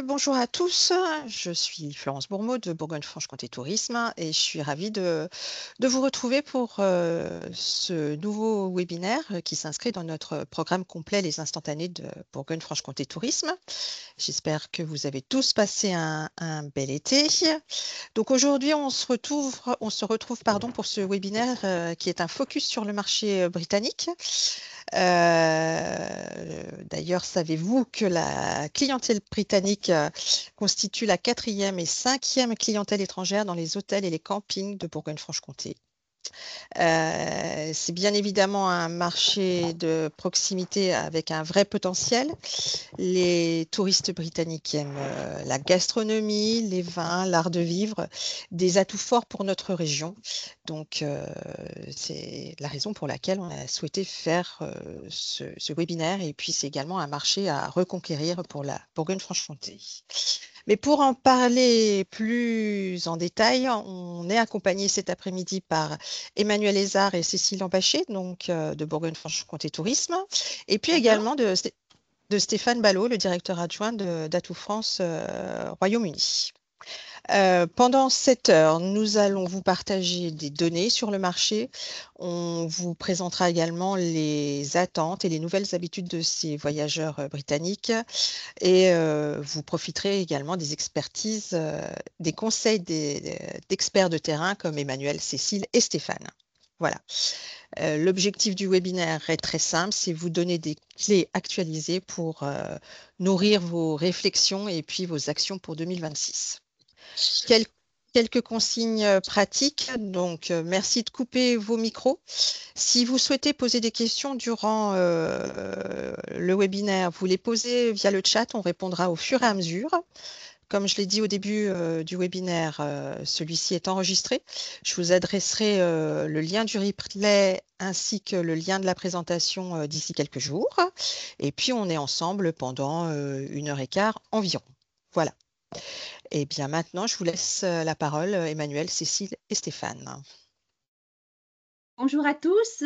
Bonjour à tous, je suis Florence Bourmeau de Bourgogne-Franche-Comté Tourisme et je suis ravie de vous retrouver pour ce nouveau webinaire qui s'inscrit dans notre programme complet Les Instantanés de Bourgogne-Franche-Comté Tourisme. J'espère que vous avez tous passé un bel été. Donc aujourd'hui, on se retrouve pour ce webinaire qui est un focus sur le marché britannique. D'ailleurs, savez-vous que la clientèle britannique constitue la quatrième et cinquième clientèle étrangère dans les hôtels et les campings de Bourgogne-Franche-Comté? C'est bien évidemment un marché de proximité avec un vrai potentiel. Les touristes britanniques aiment la gastronomie, les vins, l'art de vivre, des atouts forts pour notre région. C'est la raison pour laquelle on a souhaité faire ce webinaire. Et puis, c'est également un marché à reconquérir pour la Bourgogne-Franche-Comté. Mais pour en parler plus en détail, on est accompagné cet après-midi par Emmanuel Lézard et Cécile Lampaché, de Bourgogne-Franche-Comté Tourisme, et puis Bonjour. également de Stéphane Ballot, le directeur adjoint d'Atout France Royaume-Uni. Pendant 7 heures, nous allons vous partager des données sur le marché. On vous présentera également les attentes et les nouvelles habitudes de ces voyageurs britanniques et vous profiterez également des expertises, des conseils d'experts de terrain comme Emmanuel, Cécile et Stéphane. Voilà. L'objectif du webinaire est très simple, c'est vous donner des clés actualisées pour nourrir vos réflexions et puis vos actions pour 2026. Quel- Quelques consignes pratiques. Merci de couper vos micros. Si vous souhaitez poser des questions durant le webinaire, vous les posez via le chat. On répondra au fur et à mesure. Comme je l'ai dit au début du webinaire, celui-ci est enregistré. Je vous adresserai le lien du replay ainsi que le lien de la présentation d'ici quelques jours. Et puis, on est ensemble pendant 1 heure et quart environ. Voilà. Et bien maintenant, je vous laisse la parole, Emmanuel, Cécile et Stéphane. Bonjour à tous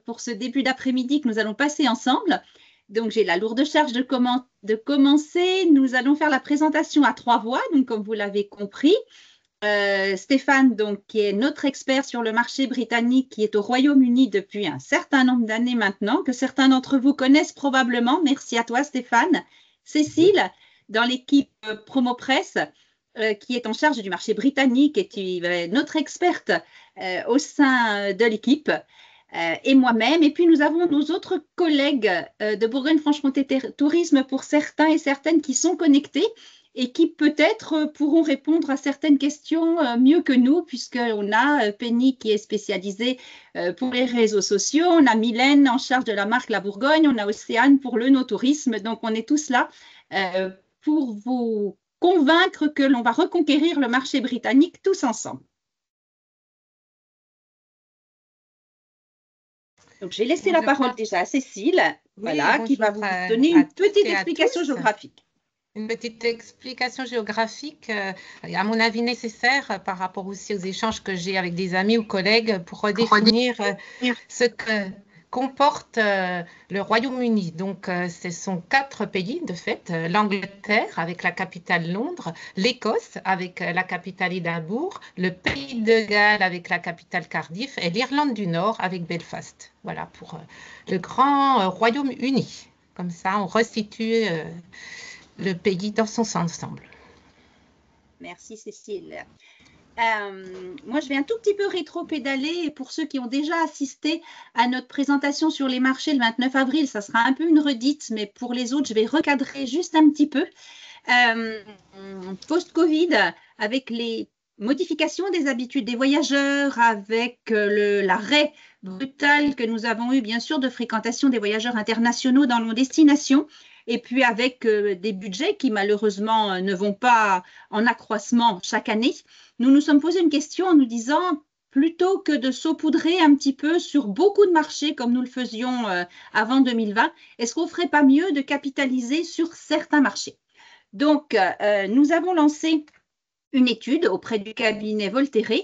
pour ce début d'après-midi que nous allons passer ensemble. Donc, j'ai la lourde charge de commencer. Nous allons faire la présentation à 3 voix, donc comme vous l'avez compris. Stéphane, donc, qui est notre expert sur le marché britannique, qui est au Royaume-Uni depuis un certain nombre d'années maintenant, que certains d'entre vous connaissent probablement. Merci à toi, Stéphane. Cécile, dans l'équipe Promo Presse, qui est en charge du marché britannique et qui est notre experte au sein de l'équipe. Et moi-même. Et puis, nous avons nos autres collègues de Bourgogne-Franche-Comté Tourisme pour certains et certaines qui sont connectés et qui peut-être pourront répondre à certaines questions mieux que nous, puisqu'on a Penny qui est spécialisée pour les réseaux sociaux, on a Mylène en charge de la marque La Bourgogne, on a Océane pour le no-tourisme. Donc, on est tous là pour vous convaincre que l'on va reconquérir le marché britannique tous ensemble. Donc, j'ai laissé la parole déjà à Cécile, qui va vous donner une petite explication géographique. Une petite explication géographique, à mon avis nécessaire par rapport aussi aux échanges que j'ai avec des amis ou collègues pour redéfinir ce que comporte le Royaume-Uni. Donc, ce sont 4 pays de fait, l'Angleterre avec la capitale Londres, l'Écosse avec la capitale Édimbourg, le Pays de Galles avec la capitale Cardiff et l'Irlande du Nord avec Belfast. Voilà pour le grand Royaume-Uni. Comme ça, on restitue le pays dans son ensemble. Merci Cécile. Moi, je vais un tout petit peu rétro-pédaler. Pour ceux qui ont déjà assisté à notre présentation sur les marchés le 29 avril, ça sera un peu une redite, mais pour les autres, je vais recadrer juste un petit peu. Post-Covid, avec les modifications des habitudes des voyageurs, avec l'arrêt brutal que nous avons eu, bien sûr, de fréquentation des voyageurs internationaux dans nos destinations, et puis avec des budgets qui malheureusement ne vont pas en accroissement chaque année, nous nous sommes posé une question en nous disant, plutôt que de saupoudrer un petit peu sur beaucoup de marchés comme nous le faisions avant 2020, est-ce qu'on ne ferait pas mieux de capitaliser sur certains marchés? Donc, nous avons lancé une étude auprès du cabinet Volterra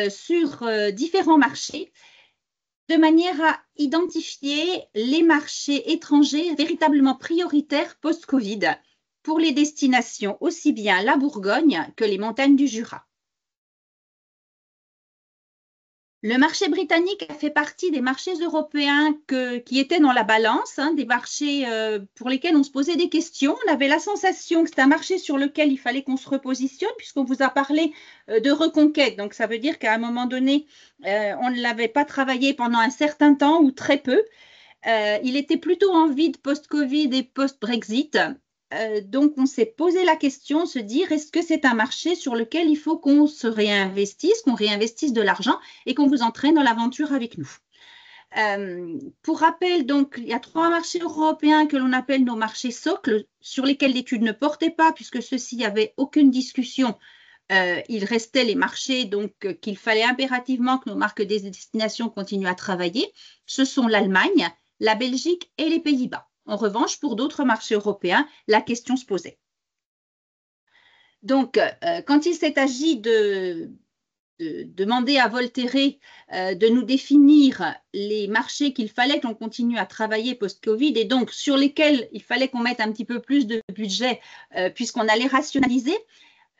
sur différents marchés, de manière à identifier les marchés étrangers véritablement prioritaires post-Covid pour les destinations aussi bien la Bourgogne que les montagnes du Jura. Le marché britannique a fait partie des marchés européens qui étaient dans la balance, hein, des marchés pour lesquels on se posait des questions. On avait la sensation que c'était un marché sur lequel il fallait qu'on se repositionne, puisqu'on vous a parlé de reconquête. Donc, ça veut dire qu'à un moment donné, on ne l'avait pas travaillé pendant un certain temps ou très peu. Il était plutôt en vide post-Covid et post-Brexit. Donc, on s'est posé la question, se dire, est-ce que c'est un marché sur lequel il faut qu'on se réinvestisse, qu'on réinvestisse de l'argent et qu'on vous entraîne dans l'aventure avec nous. Pour rappel, donc, il y a 3 marchés européens que l'on appelle nos marchés socles, sur lesquels l'étude ne portait pas, puisque ceux-ci n'avaient aucune discussion. Il restait les marchés, donc qu'il fallait impérativement que nos marques des destinations continuent à travailler. Ce sont l'Allemagne, la Belgique et les Pays-Bas. En revanche, pour d'autres marchés européens, la question se posait. Donc, quand il s'est agi de demander à Volterra de nous définir les marchés qu'il fallait qu'on continue à travailler post-Covid et donc sur lesquels il fallait qu'on mette un petit peu plus de budget puisqu'on allait rationaliser,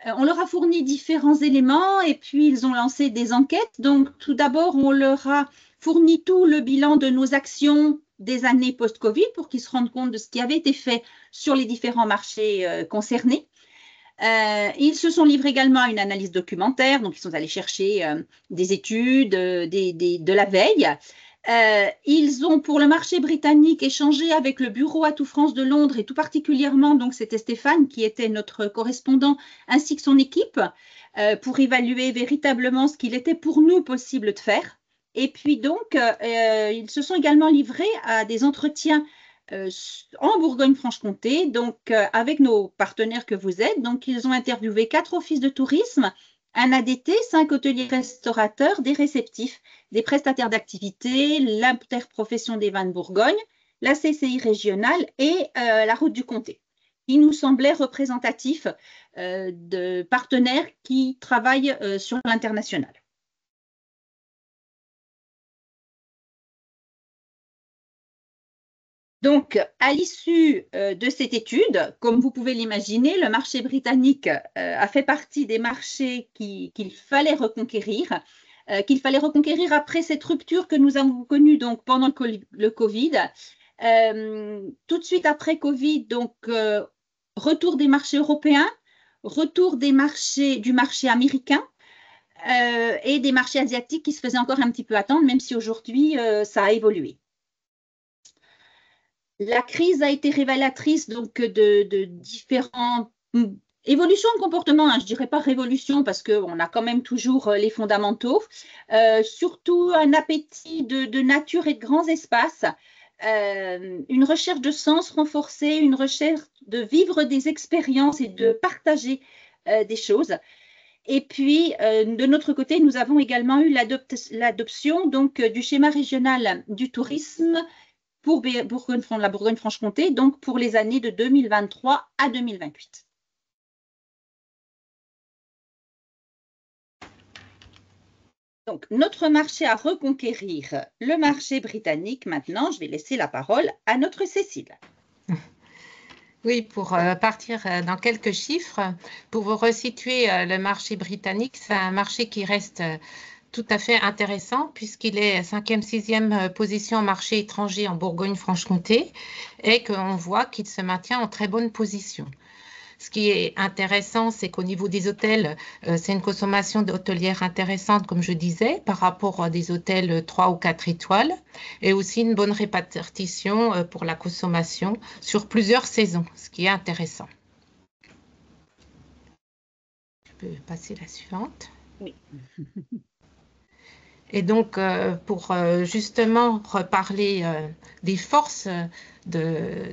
on leur a fourni différents éléments et puis ils ont lancé des enquêtes. Donc, tout d'abord, on leur a fourni tout le bilan de nos actions des années post-Covid pour qu'ils se rendent compte de ce qui avait été fait sur les différents marchés concernés. Ils se sont livrés également à une analyse documentaire, donc ils sont allés chercher des études, de la veille. Ils ont, pour le marché britannique, échangé avec le bureau Atout France de Londres et tout particulièrement, donc c'était Stéphane qui était notre correspondant ainsi que son équipe pour évaluer véritablement ce qu'il était pour nous possible de faire. Et puis donc, ils se sont également livrés à des entretiens en Bourgogne-Franche-Comté, donc avec nos partenaires que vous êtes. Donc, ils ont interviewé 4 offices de tourisme, un ADT, 5 hôteliers restaurateurs, des réceptifs, des prestataires d'activités, l'interprofession des vins de Bourgogne, la CCI régionale et la route du comté. Il nous semblait représentatif de partenaires qui travaillent sur l'international. Donc, à l'issue de cette étude, comme vous pouvez l'imaginer, le marché britannique a fait partie des marchés qu'il fallait reconquérir après cette rupture que nous avons connue donc, pendant le Covid. Tout de suite après Covid, donc retour des marchés européens, retour du marché américain et des marchés asiatiques qui se faisaient encore un petit peu attendre, même si aujourd'hui, ça a évolué. La crise a été révélatrice donc, de différentes évolutions de comportement. Hein, je ne dirais pas révolution parce qu'on a quand même toujours les fondamentaux. Surtout un appétit de nature et de grands espaces. Une recherche de sens renforcée, une recherche de vivre des expériences et de partager des choses. Et puis, de notre côté, nous avons également eu l'adoption donc du schéma régional du tourisme pour la Bourgogne-Franche-Comté, donc pour les années de 2023 à 2028. Donc, notre marché à reconquérir, le marché britannique. Maintenant, je vais laisser la parole à notre Cécile. Oui, pour partir dans quelques chiffres, pour vous resituer le marché britannique, c'est un marché qui reste tout à fait intéressant puisqu'il est 5e, 6e position au marché étranger en Bourgogne-Franche-Comté et qu'on voit qu'il se maintient en très bonne position. Ce qui est intéressant, c'est qu'au niveau des hôtels, c'est une consommation hôtelière intéressante, comme je disais, par rapport à des hôtels 3 ou 4 étoiles, et aussi une bonne répartition pour la consommation sur plusieurs saisons, ce qui est intéressant. Je peux passer la suivante. Oui. Et donc, pour justement reparler des forces de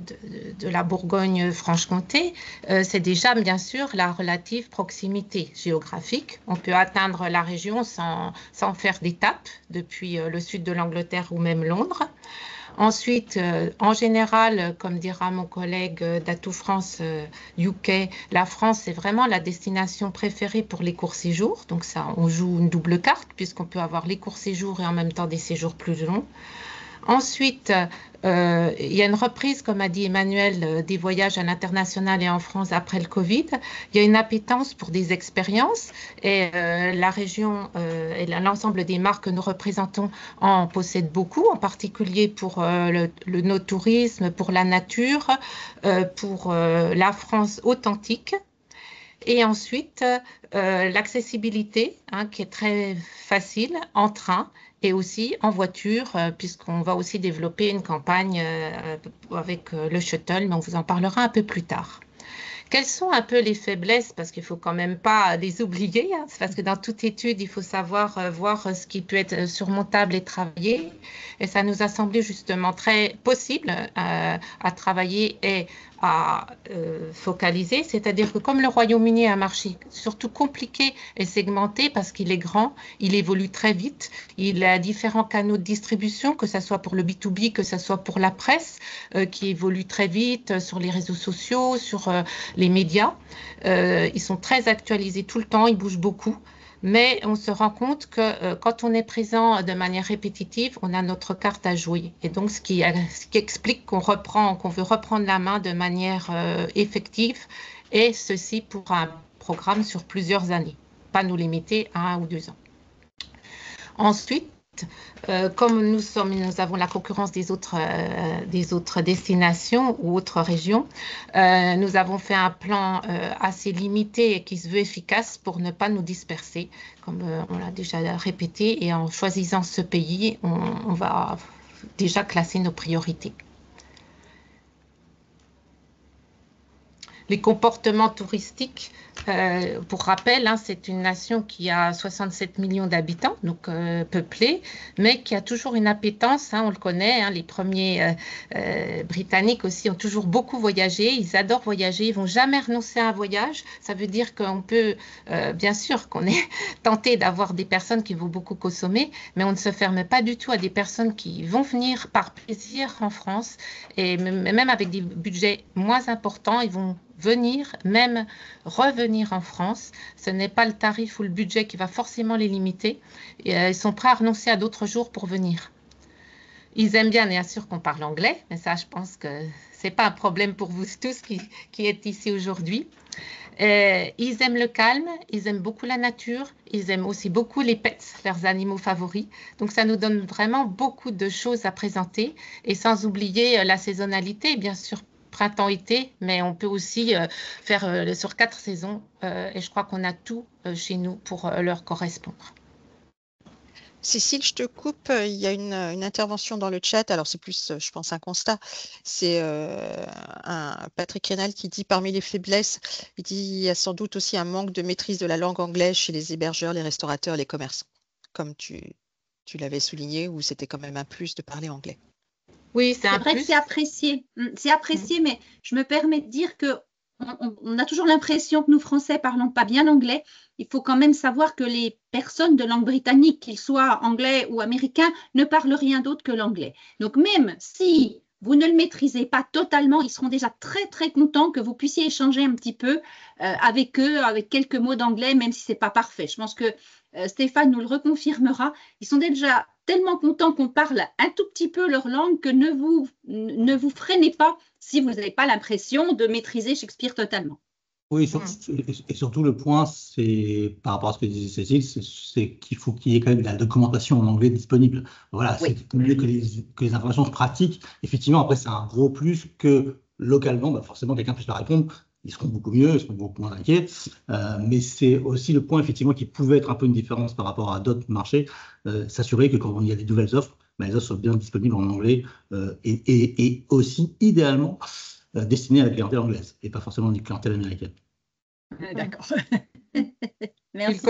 la Bourgogne-Franche-Comté, c'est déjà bien sûr la relative proximité géographique. On peut atteindre la région sans faire d'étape depuis le sud de l'Angleterre ou même Londres. Ensuite, en général, comme dira mon collègue d'Atout France UK, la France est vraiment la destination préférée pour les courts séjours. Donc ça, on joue une double carte puisqu'on peut avoir les courts séjours et en même temps des séjours plus longs. Ensuite, Il y a une reprise, comme a dit Emmanuel, des voyages à l'international et en France après le Covid. Il y a une appétence pour des expériences et la région et l'ensemble des marques que nous représentons en possèdent beaucoup, en particulier pour le no-tourisme, pour la nature, pour la France authentique. Et ensuite, l'accessibilité, hein, qui est très facile en train et aussi en voiture, puisqu'on va aussi développer une campagne avec le shuttle, mais on vous en parlera un peu plus tard. Quelles sont un peu les faiblesses? Parce qu'il ne faut quand même pas les oublier, hein, parce que dans toute étude, il faut savoir voir ce qui peut être surmontable et travaillé. Et ça nous a semblé justement très possible à travailler et à focaliser. C'est-à-dire que comme le Royaume-Uni est un marché surtout compliqué et segmenté parce qu'il est grand, il évolue très vite, il a différents canaux de distribution, que ce soit pour le B2B, que ce soit pour la presse, qui évolue très vite sur les réseaux sociaux, sur les médias. Ils sont très actualisés tout le temps, ils bougent beaucoup. Mais on se rend compte que quand on est présent de manière répétitive, on a notre carte à jouer. Et donc, ce qui explique qu'on veut reprendre la main de manière effective, et ceci pour un programme sur plusieurs années, pas nous limiter à 1 ou 2 ans. Ensuite, comme nous avons la concurrence des autres destinations ou autres régions, nous avons fait un plan assez limité et qui se veut efficace pour ne pas nous disperser, comme on l'a déjà répété. Et en choisissant ce pays, on va déjà classer nos priorités. Les comportements touristiques, pour rappel, hein, c'est une nation qui a 67 millions d'habitants, donc peuplée, mais qui a toujours une appétence, hein, on le connaît, hein, les premiers Britanniques aussi ont toujours beaucoup voyagé, ils adorent voyager, ils ne vont jamais renoncer à un voyage. Ça veut dire qu'on peut, bien sûr qu'on est tenté d'avoir des personnes qui vont beaucoup consommer, mais on ne se ferme pas du tout à des personnes qui vont venir par plaisir en France, et même avec des budgets moins importants, ils vont venir, même revenir en France. Ce n'est pas le tarif ou le budget qui va forcément les limiter. Et, ils sont prêts à renoncer à d'autres jours pour venir. Ils aiment bien sûr qu'on parle anglais, mais ça, je pense que ce n'est pas un problème pour vous tous qui êtes ici aujourd'hui. Ils aiment le calme, ils aiment beaucoup la nature, ils aiment aussi beaucoup les pets, leurs animaux favoris. Donc, ça nous donne vraiment beaucoup de choses à présenter, et sans oublier la saisonnalité, bien sûr, printemps-été, mais on peut aussi faire sur 4 saisons, et je crois qu'on a tout chez nous pour leur correspondre. Cécile, je te coupe. Il y a une intervention dans le chat. Alors, c'est plus, je pense, un constat. C'est Patrick Rénal qui dit parmi les faiblesses, il dit il y a sans doute aussi un manque de maîtrise de la langue anglaise chez les hébergeurs, les restaurateurs, les commerçants. Comme tu l'avais souligné, où c'était quand même un plus de parler anglais. Oui, c'est un vrai plus. que c'est apprécié. C'est apprécié, mais je me permets de dire que on a toujours l'impression que nous, Français, parlons pas bien l'anglais. Il faut quand même savoir que les personnes de langue britannique, qu'ils soient anglais ou américains, ne parlent rien d'autre que l'anglais. Donc, même si vous ne le maîtrisez pas totalement, ils seront déjà très, très contents que vous puissiez échanger un petit peu avec eux, avec quelques mots d'anglais, même si ce n'est pas parfait. Je pense que Stéphane nous le reconfirmera. Ils sont déjà tellement contents qu'on parle un tout petit peu leur langue que ne vous freinez pas si vous n'avez pas l'impression de maîtriser Shakespeare totalement. Oui, et surtout le point, c'est par rapport à ce que disait Cécile, c'est qu'il faut qu'il y ait quand même de la documentation en anglais disponible. Voilà, Oui. c'est mieux que les informations se pratiquent. Effectivement, après, c'est un gros plus que localement, bah forcément, quelqu'un puisse leur répondre. Ils seront beaucoup mieux, ils seront beaucoup moins inquiets. Mais c'est aussi le point, effectivement, qui pouvait être un peu une différence par rapport à d'autres marchés. S'assurer que quand il y a des nouvelles offres, bah, les offres soient bien disponibles en anglais et aussi, idéalement, destiné à la clientèle anglaise et pas forcément une clientèle américaine. D'accord. Merci,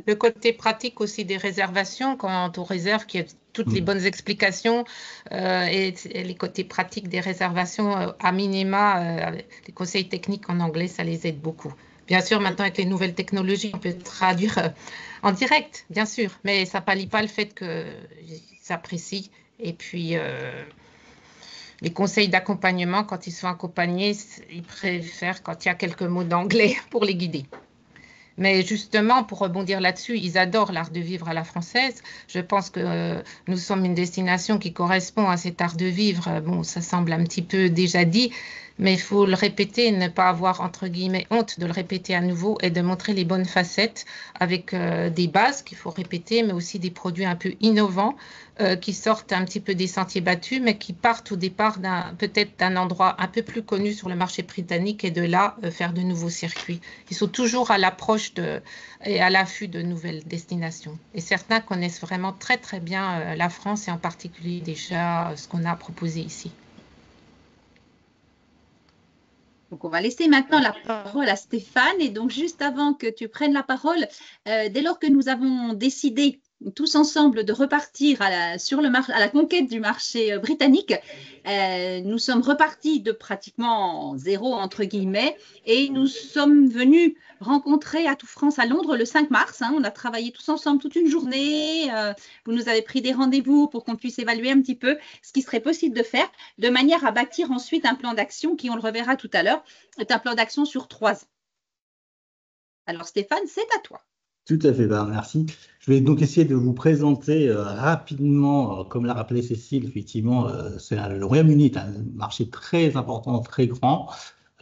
le côté pratique aussi des réservations, quand on réserve, qu'il y a toutes les bonnes explications et les côtés pratiques des réservations à minima, les conseils techniques en anglais, ça les aide beaucoup. Bien sûr, maintenant avec les nouvelles technologies, on peut traduire en direct, bien sûr, mais ça ne pallie pas le fait qu'ils s'apprécient. Et puis, les conseils d'accompagnement, quand ils sont accompagnés, ils préfèrent quand il y a quelques mots d'anglais pour les guider. Mais justement, pour rebondir là-dessus, ils adorent l'art de vivre à la française. Je pense que nous sommes une destination qui correspond à cet art de vivre. Bon, ça semble un petit peu déjà dit, mais il faut le répéter, ne pas avoir, entre guillemets, honte de le répéter à nouveau et de montrer les bonnes facettes avec des bases qu'il faut répéter, mais aussi des produits un peu innovants qui sortent un petit peu des sentiers battus, mais qui partent au départ peut-être d'un endroit un peu plus connu sur le marché britannique et de là faire de nouveaux circuits. Ils sont toujours à l'approche et à l'affût de nouvelles destinations. Et certains connaissent vraiment très très bien la France et en particulier déjà ce qu'on a proposé ici. Donc, on va laisser maintenant la parole à Stéphane. Et donc, juste avant que tu prennes la parole, dès lors que nous avons décidé tous ensemble de repartir à la conquête du marché britannique, nous sommes repartis de pratiquement zéro, entre guillemets, et nous sommes venus rencontrer Atout France à Londres le 5 mars. On a travaillé tous ensemble toute une journée. Vous nous avez pris des rendez-vous pour qu'on puisse évaluer un petit peu ce qui serait possible de faire, de manière à bâtir ensuite un plan d'action qui, on le reverra tout à l'heure, est un plan d'action sur 3 ans. Alors Stéphane, c'est à toi. Tout à fait, merci. Je vais donc essayer de vous présenter rapidement, comme l'a rappelé Cécile, effectivement, le Royaume-Uni est un marché très important, très grand.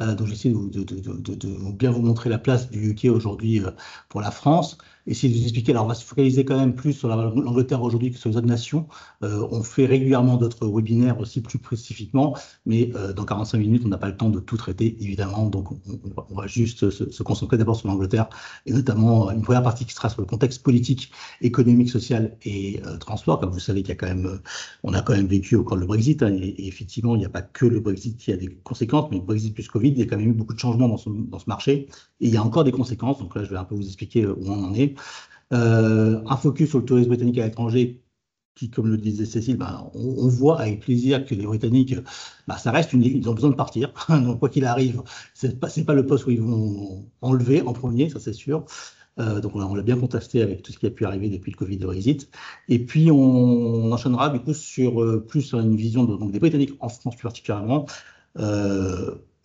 Donc j'essaie de bien vous montrer la place du UK aujourd'hui pour la France. Essayer de vous expliquer, alors on va se focaliser quand même plus sur l'Angleterre aujourd'hui que sur les autres nations. On fait régulièrement d'autres webinaires aussi plus spécifiquement, mais dans 45 minutes, on n'a pas le temps de tout traiter, évidemment. Donc on va juste se concentrer d'abord sur l'Angleterre, et notamment une première partie qui sera sur le contexte politique, économique, social et transport. Comme vous savez, on a quand même vécu au cours du Brexit, et effectivement, il n'y a pas que le Brexit qui a des conséquences, mais le Brexit plus Covid, il y a quand même eu beaucoup de changements dans ce marché, et il y a encore des conséquences. Donc là, je vais un peu vous expliquer où on en est. Un focus sur le tourisme britannique à l'étranger qui, comme le disait Cécile, on voit avec plaisir que les Britanniques, ça reste ils ont besoin de partir. Donc quoi qu'il arrive, c'est pas le poste où ils vont enlever en premier, ça c'est sûr. Donc on l'a bien contesté avec tout ce qui a pu arriver depuis le Covid de Brexit. Et puis on enchaînera du coup plus sur une vision donc des Britanniques en France plus particulièrement.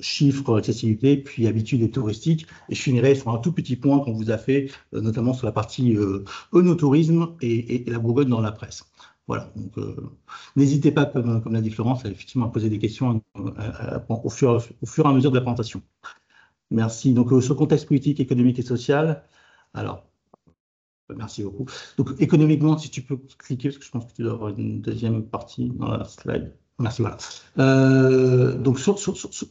Chiffres, accessibilité, puis habitudes touristiques. Et je finirai sur un tout petit point qu'on vous a fait, notamment sur la partie œnotourisme et la Bourgogne dans la presse. Voilà, donc n'hésitez pas, comme l'a dit Florence, effectivement, à poser des questions au fur et à mesure de la présentation. Merci. Donc, sur le contexte politique, économique et social, alors, merci beaucoup. Donc, économiquement, si tu peux cliquer, parce que je pense que tu dois avoir une deuxième partie dans la slide. Merci, voilà. Donc, sur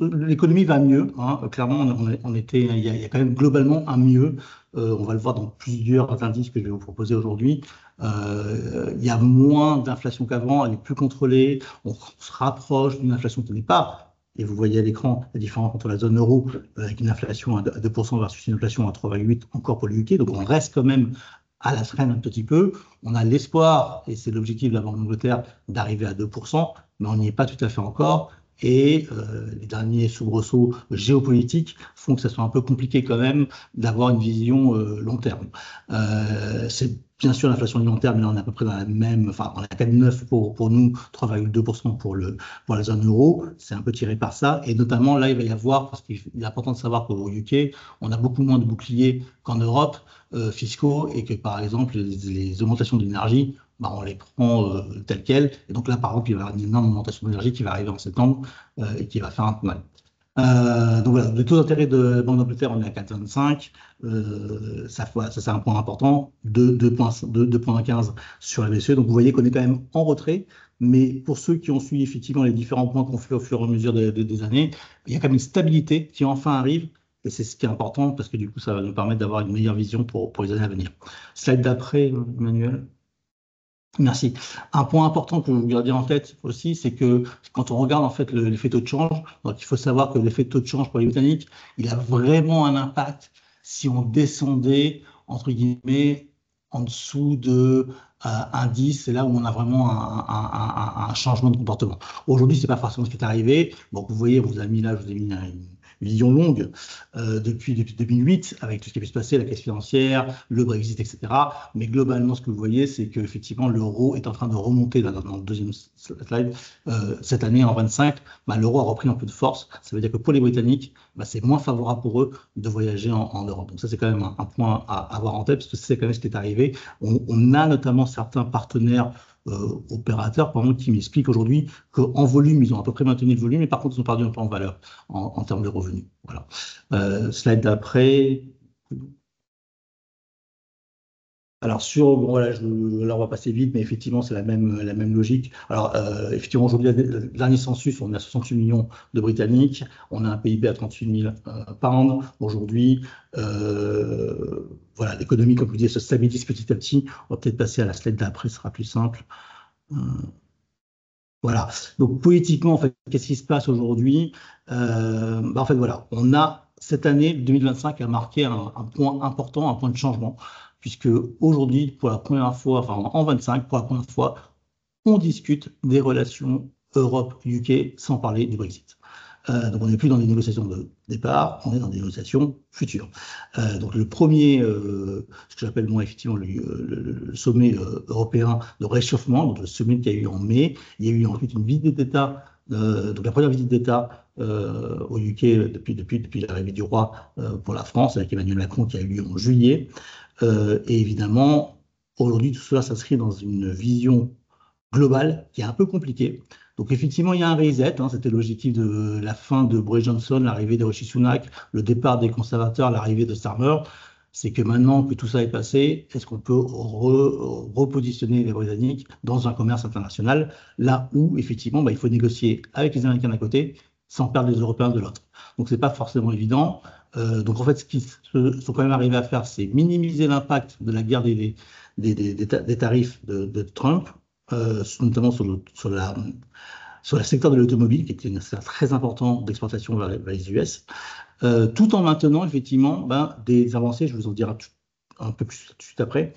l'économie va mieux. Clairement, il y a quand même globalement un mieux. On va le voir dans plusieurs indices que je vais vous proposer aujourd'hui. Il y a moins d'inflation qu'avant, elle est plus contrôlée. On se rapproche d'une inflation qui n'est pas, et vous voyez à l'écran la différence entre la zone euro avec une inflation à 2% versus une inflation à 3,8% encore pour le UK. Donc, on reste quand même à la traîne un petit peu. On a l'espoir, et c'est l'objectif de la Banque d'Angleterre, d'arriver à 2%, mais on n'y est pas tout à fait encore. Et les derniers soubresauts géopolitiques font que ça soit un peu compliqué quand même d'avoir une vision long terme. C'est bien sûr l'inflation alimentaire, mais là on est à peu près dans la même, enfin on est à 4,9 pour nous, 3,2% pour la zone euro. C'est un peu tiré par ça. Et notamment là il va y avoir, parce qu'il est important de savoir qu'au UK, on a beaucoup moins de boucliers qu'en Europe fiscaux, et que par exemple les augmentations de l'énergie, on les prend telles quelles. Et donc là, par exemple, il va y avoir une énorme augmentation d'énergie qui va arriver en septembre et qui va faire un peu mal. Donc voilà, le taux d'intérêt de la Banque d'Angleterre, on est à 4,25. Ça c'est un point important, 2,15 sur la BCE. Donc vous voyez qu'on est quand même en retrait. Mais pour ceux qui ont suivi effectivement les différents points qu'on fait au fur et à mesure des années, il y a quand même une stabilité qui enfin arrive. Et c'est ce qui est important parce que du coup, ça va nous permettre d'avoir une meilleure vision pour les années à venir. Slide d'après, Emmanuel. Merci. Un point important que je veux garder en tête aussi, c'est que quand on regarde en fait l'effet taux de change, donc il faut savoir que l'effet taux de change pour les Britanniques, il a vraiment un impact si on descendait, entre guillemets, en dessous de 1,10, c'est là où on a vraiment un changement de comportement. Aujourd'hui, c'est pas forcément ce qui est arrivé. Donc vous voyez, on vous a mis là, je vous ai mis vision longue depuis 2008, avec tout ce qui a pu se passer, la crise financière, le Brexit, etc. Mais globalement, ce que vous voyez, c'est qu'effectivement, l'euro est en train de remonter, dans le deuxième slide, cette année en 25, l'euro a repris un peu de force. Ça veut dire que pour les Britanniques, c'est moins favorable pour eux de voyager en Europe. Donc ça, c'est quand même un point à avoir en tête, parce que c'est quand même ce qui est arrivé. On a notamment certains partenaires opérateurs, par exemple, qui m'expliquent aujourd'hui qu'en volume, ils ont à peu près maintenu le volume, mais par contre, ils ont perdu un peu en valeur en termes de revenus. Voilà. Slide d'après. Alors voilà, là on va passer vite, mais effectivement c'est la même logique. Alors effectivement aujourd'hui, le dernier census, on est à 68 millions de Britanniques, on a un PIB à 38 000 pounds aujourd'hui. Voilà, l'économie, comme vous disiez, se stabilise petit à petit. On va peut-être passer à la slide d'après, ce sera plus simple. Voilà. Donc politiquement, en fait, qu'est-ce qui se passe aujourd'hui? En fait, voilà, on a cette année 2025 a marqué un point important, un point de changement, puisque aujourd'hui, pour la première fois, enfin en 25, pour la première fois, on discute des relations Europe-UK sans parler du Brexit. Donc on n'est plus dans des négociations de départ, on est dans des négociations futures. Donc le premier, ce que j'appelle moi effectivement le sommet européen de réchauffement, donc le sommet qui a eu en mai, il y a eu ensuite une visite d'État, donc la première visite d'État au UK depuis l'arrivée du roi pour la France, avec Emmanuel Macron qui a eu lieu en juillet. Et évidemment, aujourd'hui, tout cela s'inscrit dans une vision globale qui est un peu compliquée. Donc effectivement, il y a un reset, c'était l'objectif de la fin de Boris Johnson, l'arrivée de Rishi Sunak, le départ des conservateurs, l'arrivée de Starmer. C'est que maintenant que tout ça est passé, est-ce qu'on peut repositionner les Britanniques dans un commerce international, là où effectivement il faut négocier avec les Américains d'un côté, sans perdre les Européens de l'autre. Donc c'est pas forcément évident. Donc en fait, ce qu'ils sont quand même arrivés à faire, c'est minimiser l'impact de la guerre des tarifs de Trump, notamment sur le secteur de l'automobile, qui est un secteur très important d'exportation vers les US, tout en maintenant effectivement des avancées, je vous en dirai un peu plus tout de suite après,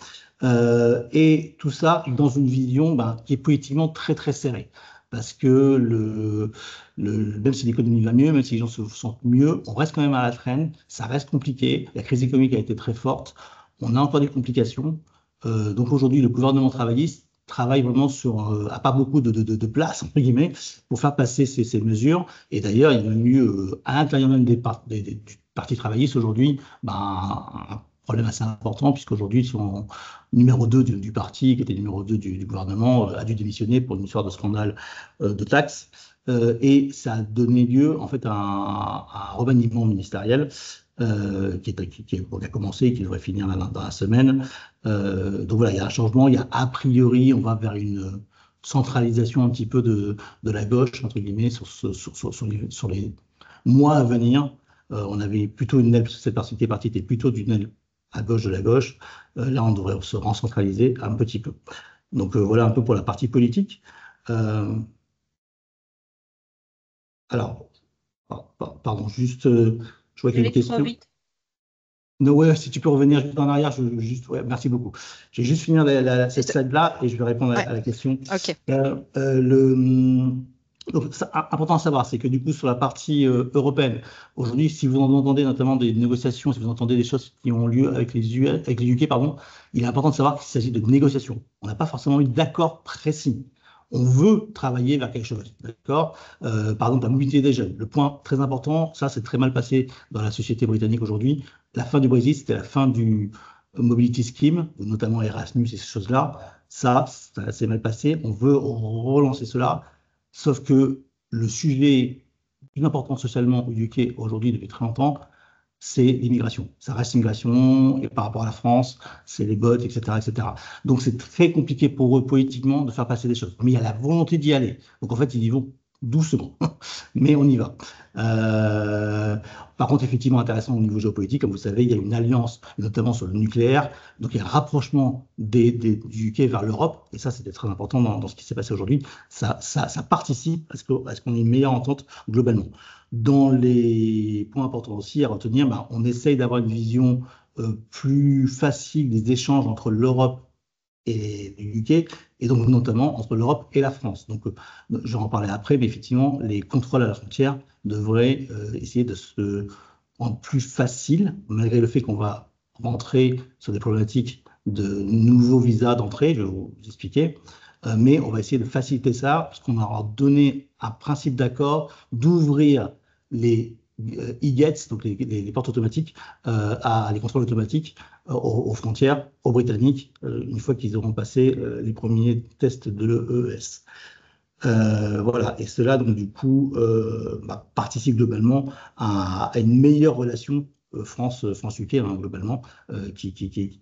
et tout ça dans une vision qui est politiquement très très serrée. Parce que même si l'économie va mieux, même si les gens se sentent mieux, on reste quand même à la traîne, ça reste compliqué, la crise économique a été très forte, on a encore des complications. Donc aujourd'hui, le gouvernement travailliste travaille vraiment à pas beaucoup de place, entre guillemets, pour faire passer ces mesures. Et d'ailleurs, il y a eu, à l'intérieur même du Parti travailliste aujourd'hui, un problème assez important, puisqu'aujourd'hui, son numéro 2 du parti, qui était numéro 2 du gouvernement, a dû démissionner pour une histoire de scandale de taxes. Et ça a donné lieu, en fait, à un remaniement ministériel qui a commencé et qui devrait finir dans la semaine. Donc voilà, il y a un changement, il y a a priori, on va vers une centralisation un petit peu de la gauche, entre guillemets, sur les mois à venir. On avait plutôt une aile, cette partie était plutôt d'une aile à gauche de la gauche. Là, on devrait se recentraliser un petit peu. Donc voilà un peu pour la partie politique. Alors, pardon, juste, je vois qu'il y a une question. Non, ouais, si tu peux revenir juste en arrière, merci beaucoup. Je vais juste finir cette slide-là et je vais répondre à la question. Ok. Donc, important à savoir, c'est que du coup, sur la partie européenne, aujourd'hui, si vous entendez notamment des négociations, si vous entendez des choses qui ont lieu avec les UK, pardon, il est important de savoir qu'il s'agit de négociations. On n'a pas forcément eu d'accord précis. On veut travailler vers quelque chose, d'accord? Par exemple, la mobilité des jeunes. Le point très important, ça, c'est très mal passé dans la société britannique aujourd'hui. La fin du Brexit, c'était la fin du Mobility Scheme, notamment Erasmus et ces choses-là. Ça s'est mal passé. On veut relancer cela. Sauf que le sujet plus important socialement au UK aujourd'hui depuis très longtemps, c'est l'immigration. Ça reste l'immigration, et par rapport à la France, c'est les bots, etc., etc. Donc c'est très compliqué pour eux politiquement de faire passer des choses. Mais il y a la volonté d'y aller. Donc en fait, ils y vont doucement, mais on y va. Par contre, effectivement, intéressant au niveau géopolitique, comme vous savez, il y a une alliance, notamment sur le nucléaire, donc il y a un rapprochement du UK vers l'Europe, et ça, c'était très important dans ce qui s'est passé aujourd'hui. Ça participe à ce qu'on ait une meilleure entente globalement. Dans les points importants aussi à retenir, on essaye d'avoir une vision plus facile des échanges entre l'Europe et du UK, et donc notamment entre l'Europe et la France. Donc, je vais en parler après, mais effectivement, les contrôles à la frontière devraient essayer de se rendre plus faciles, malgré le fait qu'on va rentrer sur des problématiques de nouveaux visas d'entrée, je vais vous expliquer, mais on va essayer de faciliter ça, parce qu'on aura donné un principe d'accord d'ouvrir les e-gates, donc les portes automatiques, les contrôles automatiques aux frontières, aux Britanniques, une fois qu'ils auront passé les premiers tests de l'EES. Voilà, et cela, donc, du coup, participe globalement à une meilleure relation France-UK, hein, globalement, qui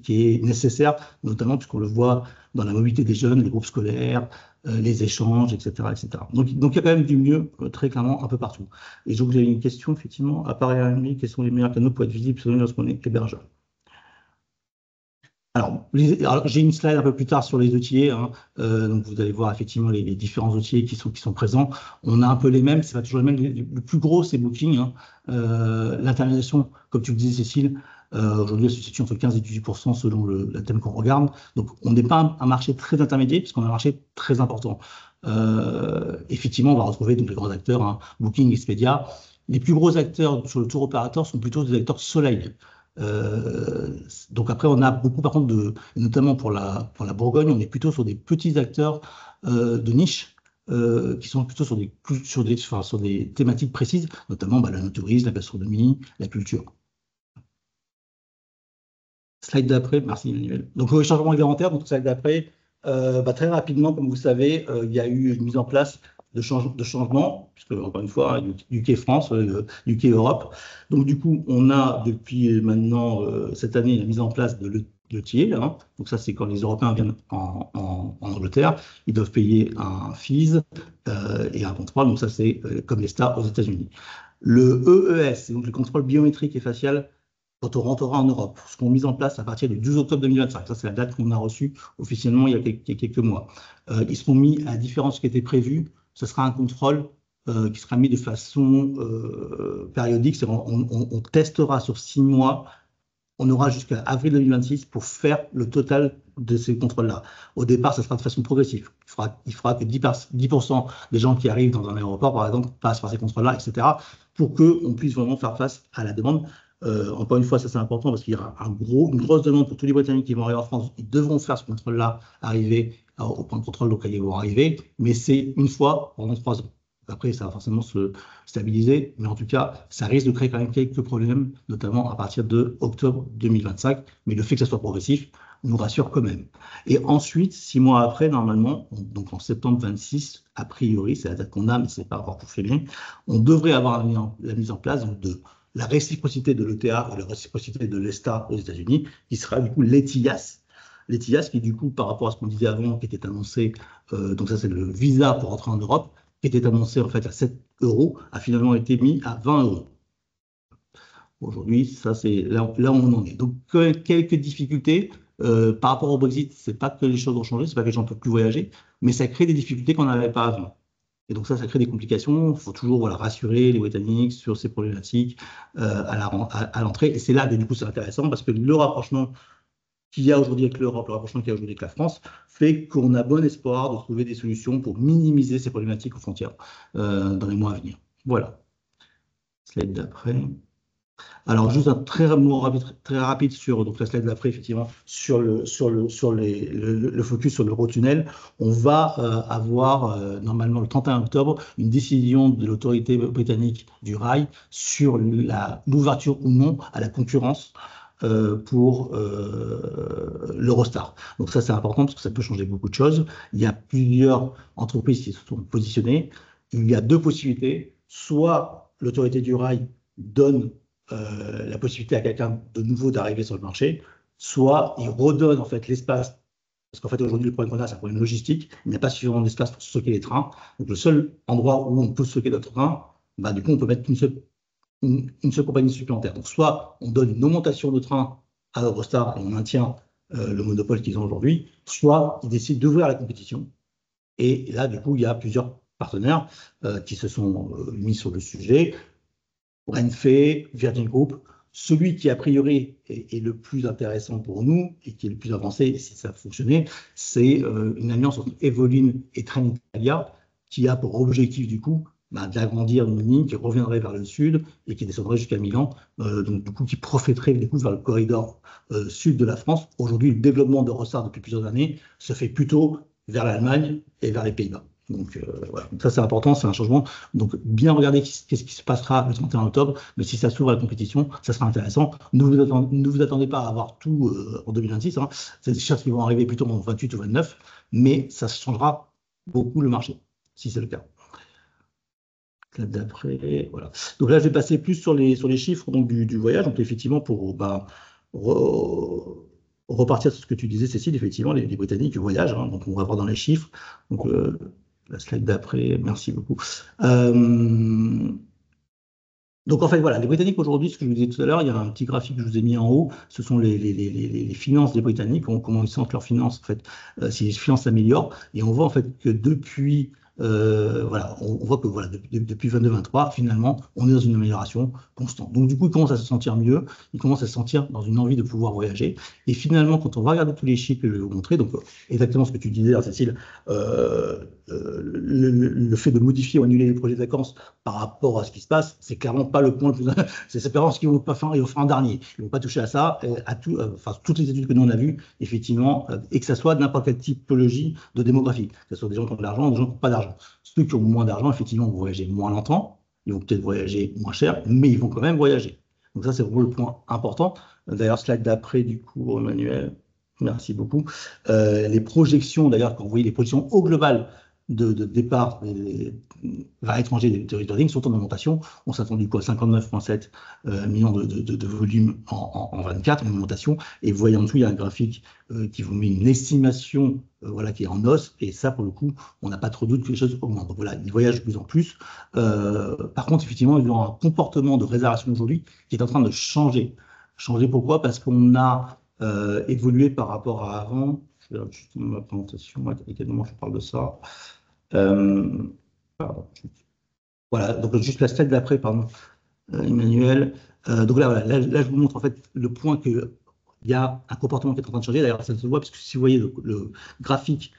est nécessaire, notamment puisqu'on le voit dans la mobilité des jeunes, les groupes scolaires, les échanges, etc., etc. Donc, il y a quand même du mieux, très clairement, un peu partout. Et donc, j'ai une question, effectivement, à Paris Airbnb, quels sont les meilleurs canaux pour être visibles lorsqu'on est hébergeur? Alors, j'ai une slide un peu plus tard sur les outils, hein, donc vous allez voir effectivement les différents outils qui sont présents. On a un peu les mêmes, c'est pas toujours les mêmes. Le plus gros, c'est Booking, hein. L'internalisation, comme tu le disais, Cécile, aujourd'hui, elle se situe entre 15 et 18% selon le thème qu'on regarde. Donc, on n'est pas un marché très intermédiaire, puisqu'on a un marché très important. Effectivement, on va retrouver donc, les grands acteurs, hein, Booking, Expedia. Les plus gros acteurs sur le tour opérateur sont plutôt des acteurs Soleil. Donc après, on a beaucoup, par contre, notamment pour la Bourgogne, on est plutôt sur des petits acteurs de niche qui sont plutôt sur des thématiques précises, notamment le tourisme, la gastronomie, la culture. Slide d'après, merci Emmanuel. Donc le changement réglementaire, donc slide d'après, très rapidement, comme vous savez, il y a eu une mise en place de changement, puisque encore une fois, UK France, UK Europe. Donc du coup, on a depuis maintenant cette année la mise en place de l'ETIE. Hein. Donc ça, c'est quand les Européens viennent en Angleterre, ils doivent payer un fees et un contrôle. Donc ça, c'est comme les stars aux États-Unis. Le EES, donc le contrôle biométrique et facial, quand on rentrera en Europe, seront mises en place à partir du 12 octobre 2025. Ça, c'est la date qu'on a reçue officiellement il y a quelques mois. Ils seront mis, à la différence de ce qui était prévu, ce sera un contrôle qui sera mis de façon périodique. On testera sur 6 mois. On aura jusqu'à avril 2026 pour faire le total de ces contrôles-là. Au départ, ça sera de façon progressive. Il fera que 10% des gens qui arrivent dans un aéroport, par exemple, passent par ces contrôles-là, etc., pour qu'on puisse vraiment faire face à la demande. Encore une fois, ça c'est important parce qu'il y aura une grosse demande pour tous les Britanniques qui vont arriver en France. Ils devront faire ce contrôle-là arriver au point de contrôle auquel ils vont arriver, mais c'est une fois pendant 3 ans. Après, ça va forcément se stabiliser, mais en tout cas, ça risque de créer quand même quelques problèmes, notamment à partir de octobre 2025. Mais le fait que ça soit progressif nous rassure quand même. Et ensuite, 6 mois après, normalement, donc en septembre 26, a priori, c'est la date qu'on a, mais ce n'est pas encore tout fait bien, on devrait avoir la mise en place de la réciprocité de l'ETA et la réciprocité de l'ESTA aux États-Unis, qui sera du coup l'ETIAS. L'ETIAS qui, du coup, par rapport à ce qu'on disait avant, qui était annoncé, donc ça c'est le visa pour entrer en Europe, qui était annoncé en fait à 7 €, a finalement été mis à 20 €. Aujourd'hui, ça c'est là où on en est. Donc quelques difficultés par rapport au Brexit, c'est pas que les choses ont changé, c'est pas que les gens ne peuvent plus voyager, mais ça crée des difficultés qu'on n'avait pas avant. Et donc ça crée des complications. Il faut toujours rassurer les Britanniques sur ces problématiques à l'entrée. Et c'est là que du coup c'est intéressant parce que le rapprochement qu'il y a aujourd'hui avec l'Europe, le rapprochement qu'il y a aujourd'hui avec la France, fait qu'on a bon espoir de trouver des solutions pour minimiser ces problématiques aux frontières dans les mois à venir. Voilà. Slide d'après. Alors, juste un très rapide sur donc la slide d'après, effectivement, sur le focus sur l'Eurotunnel. On va avoir normalement le 31 octobre une décision de l'autorité britannique du rail sur l'ouverture ou non à la concurrence pour l'Eurostar. Donc ça, c'est important parce que ça peut changer beaucoup de choses. Il y a plusieurs entreprises qui se sont positionnées. Il y a 2 possibilités. Soit l'autorité du rail donne la possibilité à quelqu'un de nouveau d'arriver sur le marché, soit il redonne en fait l'espace, parce qu'en fait aujourd'hui le problème qu'on a, c'est un problème logistique, il n'y a pas suffisamment d'espace pour stocker les trains, donc le seul endroit où on peut stocker notre train, du coup on peut mettre qu'une seule compagnie supplémentaire. Donc soit on donne une augmentation de train à Eurostar et on maintient le monopole qu'ils ont aujourd'hui, soit ils décident d'ouvrir la compétition, et là du coup il y a plusieurs partenaires qui se sont mis sur le sujet. Renfe, Virgin Group celui qui, a priori, est le plus intéressant pour nous et qui est le plus avancé, si ça fonctionnait, c'est une alliance entre Evolyn et Trenitalia qui a pour objectif, du coup, d'agrandir une ligne qui reviendrait vers le sud et qui descendrait jusqu'à Milan, donc du coup qui profiterait du coup vers le corridor sud de la France. Aujourd'hui, le développement d'Eurostar depuis plusieurs années se fait plutôt vers l'Allemagne et vers les Pays-Bas. Donc voilà, donc ça c'est important, c'est un changement. Donc bien regarder qu'est-ce qui se passera le 31 octobre, mais si ça s'ouvre à la compétition, ça sera intéressant. Ne vous attendez pas à avoir tout en 2026, hein. C'est des choses qui vont arriver plutôt en 28 ou 29, mais ça changera beaucoup le marché, si c'est le cas. D'après, voilà. Donc là, je vais passer plus sur les chiffres donc, du voyage. Donc effectivement, pour repartir sur ce que tu disais, Cécile, effectivement, les Britanniques voyagent, hein, donc on va voir dans les chiffres. Donc la slide d'après, merci beaucoup. Donc en fait, voilà, les Britanniques aujourd'hui, ce que je vous disais tout à l'heure, il y a un petit graphique que je vous ai mis en haut, ce sont les finances des Britanniques, comment ils sentent leurs finances, en fait, si les finances s'améliorent, et on voit en fait que depuis, voilà, on voit que voilà, depuis 22-23, finalement, on est dans une amélioration constante. Donc du coup, ils commencent à se sentir mieux, ils commencent à se sentir dans une envie de pouvoir voyager, et finalement, quand on va regarder tous les chiffres que je vais vous montrer, donc exactement ce que tu disais, Cécile, le fait de modifier ou annuler les projets de vacances par rapport à ce qui se passe, c'est clairement pas le point le plus. C'est ces parents qui vont pas faire, ils vont faire un dernier. Ils vont pas toucher à ça, enfin toutes les études que nous on a vues, effectivement, et que ça soit n'importe quelle typologie de démographie, que ce soit des gens qui ont de l'argent ou des gens qui n'ont pas d'argent. Ceux qui ont moins d'argent, effectivement, vont voyager moins longtemps, ils vont peut-être voyager moins cher, mais ils vont quand même voyager. Donc ça, c'est vraiment le point important. D'ailleurs, slide d'après, du coup, Emmanuel, merci beaucoup. Les projections, d'ailleurs, quand vous voyez les projections au global de départ vers l'étranger des territoires sont en augmentation. On s'attend du coup à 59,7 millions de volume en 24, en augmentation. Et vous voyez en dessous, il y a un graphique qui vous met une estimation voilà, qui est en os. Et ça, pour le coup, on n'a pas trop de doute que les choses augmentent. Donc voilà, ils voyagent de plus en plus. Par contre, effectivement, ils ont un comportement de réservation aujourd'hui qui est en train de changer. Changer pourquoi? Parce qu'on a évolué par rapport à avant. Je vais juste ma présentation, à quel moment je parle de ça. Pardon. Voilà, donc juste la slide d'après, pardon, Emmanuel. Donc là, là, je vous montre en fait le point qu'il y a un comportement qui est en train de changer. D'ailleurs, ça se voit parce que si vous voyez le graphique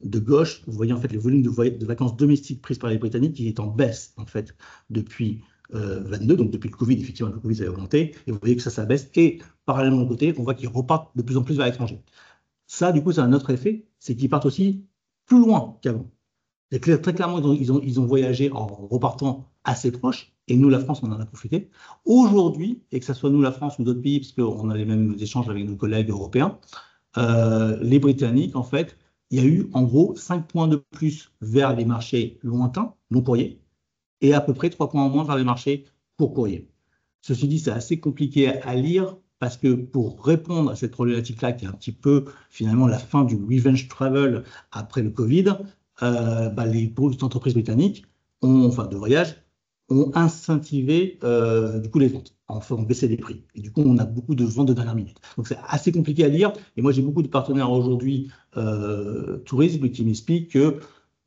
de gauche, vous voyez en fait les volumes de vacances domestiques prises par les Britanniques qui est en baisse en fait depuis 22, donc depuis le Covid, effectivement, le Covid a augmenté, et vous voyez que ça baisse, et parallèlement de côté, on voit qu'ils repartent de plus en plus vers l'étranger. Ça, du coup, c'est un autre effet, c'est qu'ils partent aussi plus loin qu'avant. Très clairement, ils ont voyagé en repartant assez proche, et nous, la France, on en a profité. Aujourd'hui, et que ce soit nous, la France, ou d'autres pays, parce qu'on a les mêmes échanges avec nos collègues européens, les Britanniques, en fait, il y a eu en gros 5 points de plus vers les marchés lointains, non courriers, et à peu près 3 points en moins vers les marchés court courriers. Ceci dit, c'est assez compliqué à lire, parce que pour répondre à cette problématique-là, qui est un petit peu finalement la fin du revenge travel après le Covid, les entreprises britanniques enfin de voyage, ont incentivé du coup les ventes en faisant baisser les prix. Et du coup, on a beaucoup de ventes de dernière minute. Donc c'est assez compliqué à lire. Et moi, j'ai beaucoup de partenaires aujourd'hui tourisme qui m'expliquent que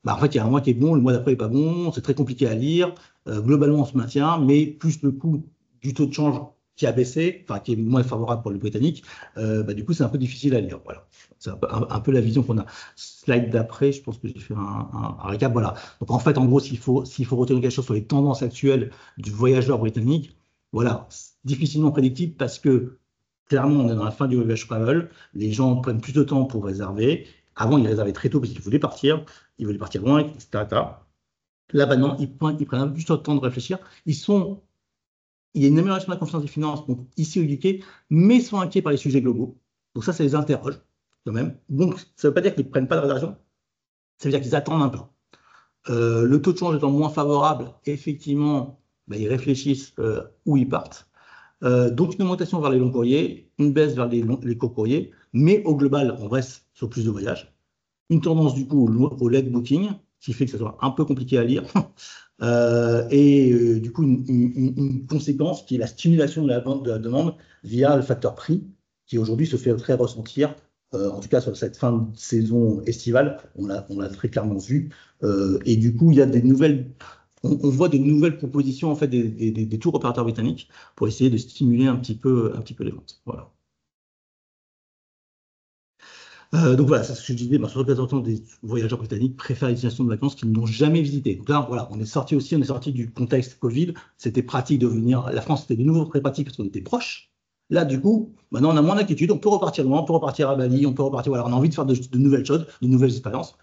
en fait, il y a un mois qui est bon, le mois d'après n'est pas bon, c'est très compliqué à lire. Globalement, on se maintient, mais plus le coût du taux de change qui a baissé, enfin qui est moins favorable pour les Britanniques, du coup, c'est un peu difficile à lire. Voilà. C'est un peu la vision qu'on a. Slide d'après, je pense que j'ai fait un récap. Voilà. Donc en fait, en gros, s'il faut retenir quelque chose sur les tendances actuelles du voyageur britannique, voilà, difficilement prédictible parce que clairement, on est dans la fin du voyage travel. Les gens prennent plus de temps pour réserver. Avant, ils réservaient très tôt parce qu'ils voulaient partir loin, etc. Là, maintenant, ils prennent un peu plus de temps de réfléchir. Il y a une amélioration de la confiance des finances, donc ici au UK, mais sont inquiets par les sujets globaux. Donc ça les interroge quand même. Donc ça ne veut pas dire qu'ils ne prennent pas de réservation, ça veut dire qu'ils attendent un peu. Le taux de change étant moins favorable, effectivement, ils réfléchissent où ils partent. Donc une augmentation vers les longs courriers, une baisse vers les courts courriers, mais au global, on reste sur plus de voyages. Une tendance du coup au late booking, qui fait que ça soit un peu compliqué à lire. Du coup, une conséquence qui est la stimulation de la demande via le facteur prix, qui aujourd'hui se fait très ressentir, en tout cas sur cette fin de saison estivale, on l'a très clairement vu. Et du coup, il y a des nouvelles on voit de nouvelles propositions en fait des tours opérateurs britanniques pour essayer de stimuler un petit peu les ventes. Voilà. Donc voilà, c'est ce que je disais, 60% des voyageurs britanniques préfèrent les destinations de vacances qu'ils n'ont jamais visitées. Donc là, voilà, on est sorti du contexte Covid. C'était pratique de venir. La France, c'était de nouveau très pratique parce qu'on était proche. Là, du coup, maintenant, on a moins d'inquiétude. On peut repartir loin, on peut repartir à Bali, on peut repartir. Voilà, on a envie de faire de nouvelles choses, de nouvelles expériences.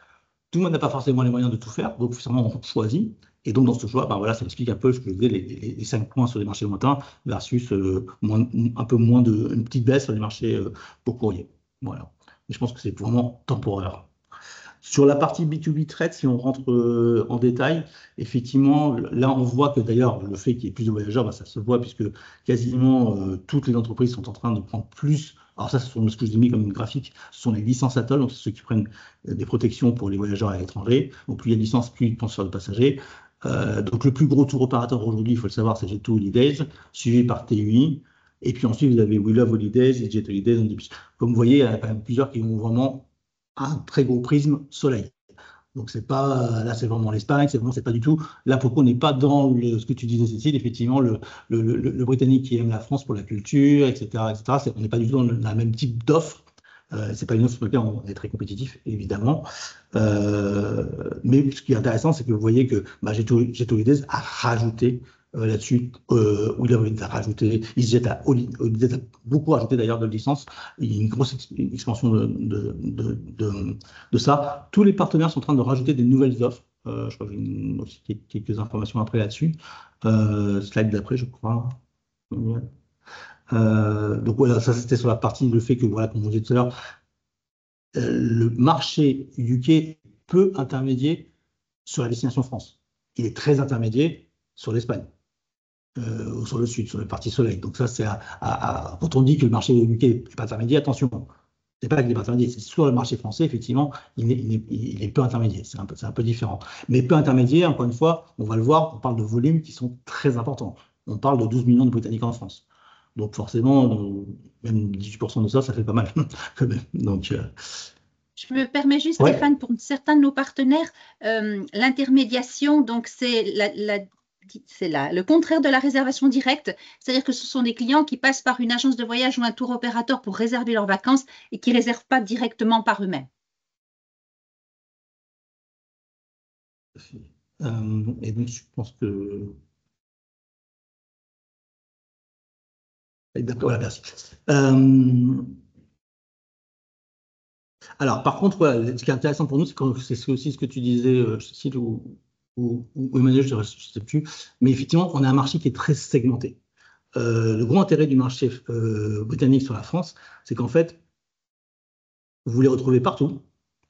Tout le monde n'a pas forcément les moyens de tout faire, donc forcément, on choisit. Et donc, dans ce choix, voilà, ça explique un peu ce que je disais, les 5 points sur les marchés lointains versus un peu moins une petite baisse sur les marchés au courrier. Voilà. Mais je pense que c'est vraiment temporaire. Sur la partie B2B trade, si on rentre en détail, effectivement, là, on voit que d'ailleurs, le fait qu'il y ait plus de voyageurs, ça se voit puisque quasiment toutes les entreprises sont en train de prendre plus. Alors ça, ce sont ce que je mis comme une graphique, ce sont les licences ATOL, donc c'est ceux qui prennent des protections pour les voyageurs à l'étranger. Donc plus il y a de licences, plus ils pensent sur le passager. Donc le plus gros tour opérateur aujourd'hui, il faut le savoir, c'est Jet2 Holidays, suivi par TUI. Et puis ensuite, vous avez We Love Holidays et Jet Holidays. Comme vous voyez, il y en a quand même plusieurs qui ont vraiment un très gros prisme soleil. Donc c'est pas, là c'est vraiment l'Espagne, c'est pas du tout. Là pourquoi on n'est pas dans ce que tu disais Cécile, effectivement le Britannique qui aime la France pour la culture, etc. On n'est pas du tout dans le même type d'offre. C'est pas une offre sur laquelle on est très compétitif, évidemment. Mais ce qui est intéressant, c'est que vous voyez que Jet Holidays a rajouté là-dessus, Holidays a rajouté, EasyJet a beaucoup rajouté d'ailleurs de licences. Il y a une grosse expansion de ça. Tous les partenaires sont en train de rajouter des nouvelles offres. Je crois que j'ai aussi quelques informations après là-dessus. Slide d'après, je crois. Ouais. Donc voilà, ça c'était sur la partie, le fait que, voilà, comme on disait tout à l'heure, le marché UK peut intermédier sur la destination France. Il est très intermédiaire sur l'Espagne. Ou sur le sud, sur la partie soleil. Donc ça, c'est quand on dit que le marché UK n'est pas intermédiaire, attention, c'est pas qu'il n'est pas intermédiaire, c'est sur le marché français, effectivement, il est peu intermédiaire, c'est un peu différent. Mais peu intermédiaire, encore une fois, on va le voir, on parle de volumes qui sont très importants. On parle de 12 millions de Britanniques en France. Donc forcément, même 18% de ça, ça fait pas mal. Quand même. Donc, je me permets juste, ouais. Stéphane, pour certains de nos partenaires, l'intermédiation, donc c'est le contraire de la réservation directe, c'est-à-dire que ce sont des clients qui passent par une agence de voyage ou un tour opérateur pour réserver leurs vacances et qui ne réservent pas directement par eux-mêmes. Et donc, je pense que... Voilà, merci. Alors, par contre, voilà, ce qui est intéressant pour nous, c'est aussi ce que tu disais, Cécile ou Emmanuel, je ne sais plus, mais effectivement, on a un marché qui est très segmenté. Le gros intérêt du marché britannique sur la France, c'est qu'en fait, vous les retrouvez partout,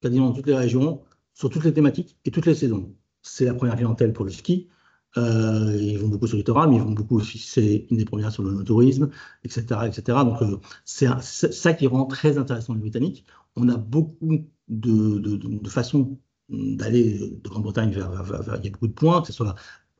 quasiment dans toutes les régions, sur toutes les thématiques et toutes les saisons. C'est la première clientèle pour le ski. Ils vont beaucoup sur le littoral, mais ils vont beaucoup aussi, c'est une des premières sur le tourisme, etc. Donc, c'est ça qui rend très intéressant les Britanniques. On a beaucoup de façons d'aller de Grande-Bretagne vers, il y a beaucoup de points, que ce soit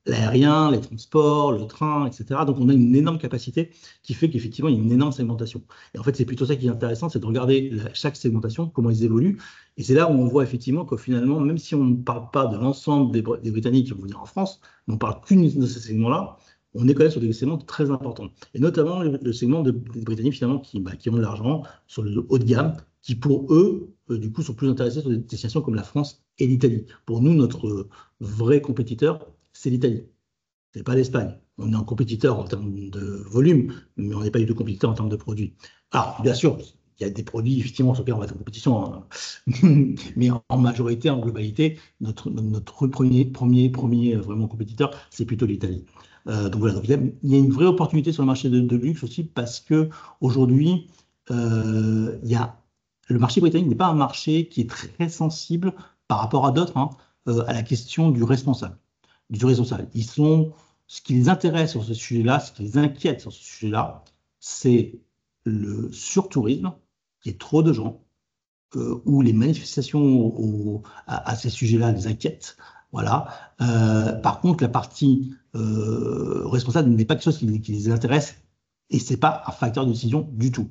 l'aérien, les transports, le train, etc. Donc, on a une énorme capacité qui fait qu'effectivement, il y a une énorme segmentation. Et en fait, c'est plutôt ça qui est intéressant, c'est de regarder chaque segmentation, comment ils évoluent. Et c'est là où on voit effectivement que finalement, même si on ne parle pas de l'ensemble des Britanniques qui vont venir en France, on ne parle qu'une de ces segments-là, on est quand même sur des segments très importants. Et notamment le segment des Britanniques finalement qui ont de l'argent sur le haut de gamme, qui pour eux, du coup, sont plus intéressés sur des destinations comme la France et l'Italie. Pour nous, notre vrai compétiteur, c'est l'Italie. Ce n'est pas l'Espagne. On est un compétiteur en termes de volume, mais on n'est pas du tout compétiteur en termes de produits. Alors, bien sûr, il y a des produits, effectivement, sur lesquels on va être en compétition, hein. Mais en majorité, en globalité, notre premier vraiment compétiteur, c'est plutôt l'Italie. Donc voilà, donc il y a une vraie opportunité sur le marché de luxe aussi parce que aujourd'hui, le marché britannique n'est pas un marché qui est très sensible par rapport à d'autres à la question du responsable. Ce qui les intéresse sur ce sujet-là, ce qui les inquiète sur ce sujet-là, c'est le surtourisme, qui est trop de gens, où les manifestations à ces sujets-là les inquiètent. Voilà. Par contre, la partie responsable n'est pas quelque chose qui les intéresse et ce n'est pas un facteur de décision du tout.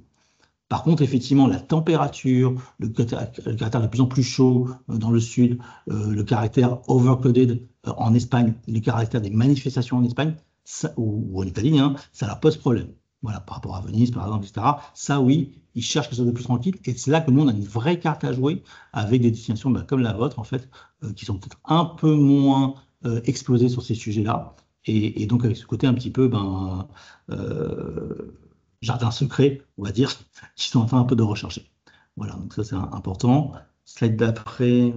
Par contre, effectivement, la température, le caractère de plus en plus chaud dans le sud, le caractère overclouded en Espagne, le caractère des manifestations en Espagne, ou en Italie, hein, ça leur pose problème. Voilà, par rapport à Venise, par exemple, etc. Ça, oui, ils cherchent quelque chose de plus tranquille. Et c'est là que nous, on a une vraie carte à jouer avec des destinations comme la vôtre, en fait, qui sont peut-être un peu moins exposées sur ces sujets-là. Et donc, avec ce côté un petit peu, jardin secret, on va dire, qui sont en train un peu de rechercher. Voilà, donc ça, c'est important. Slide d'après.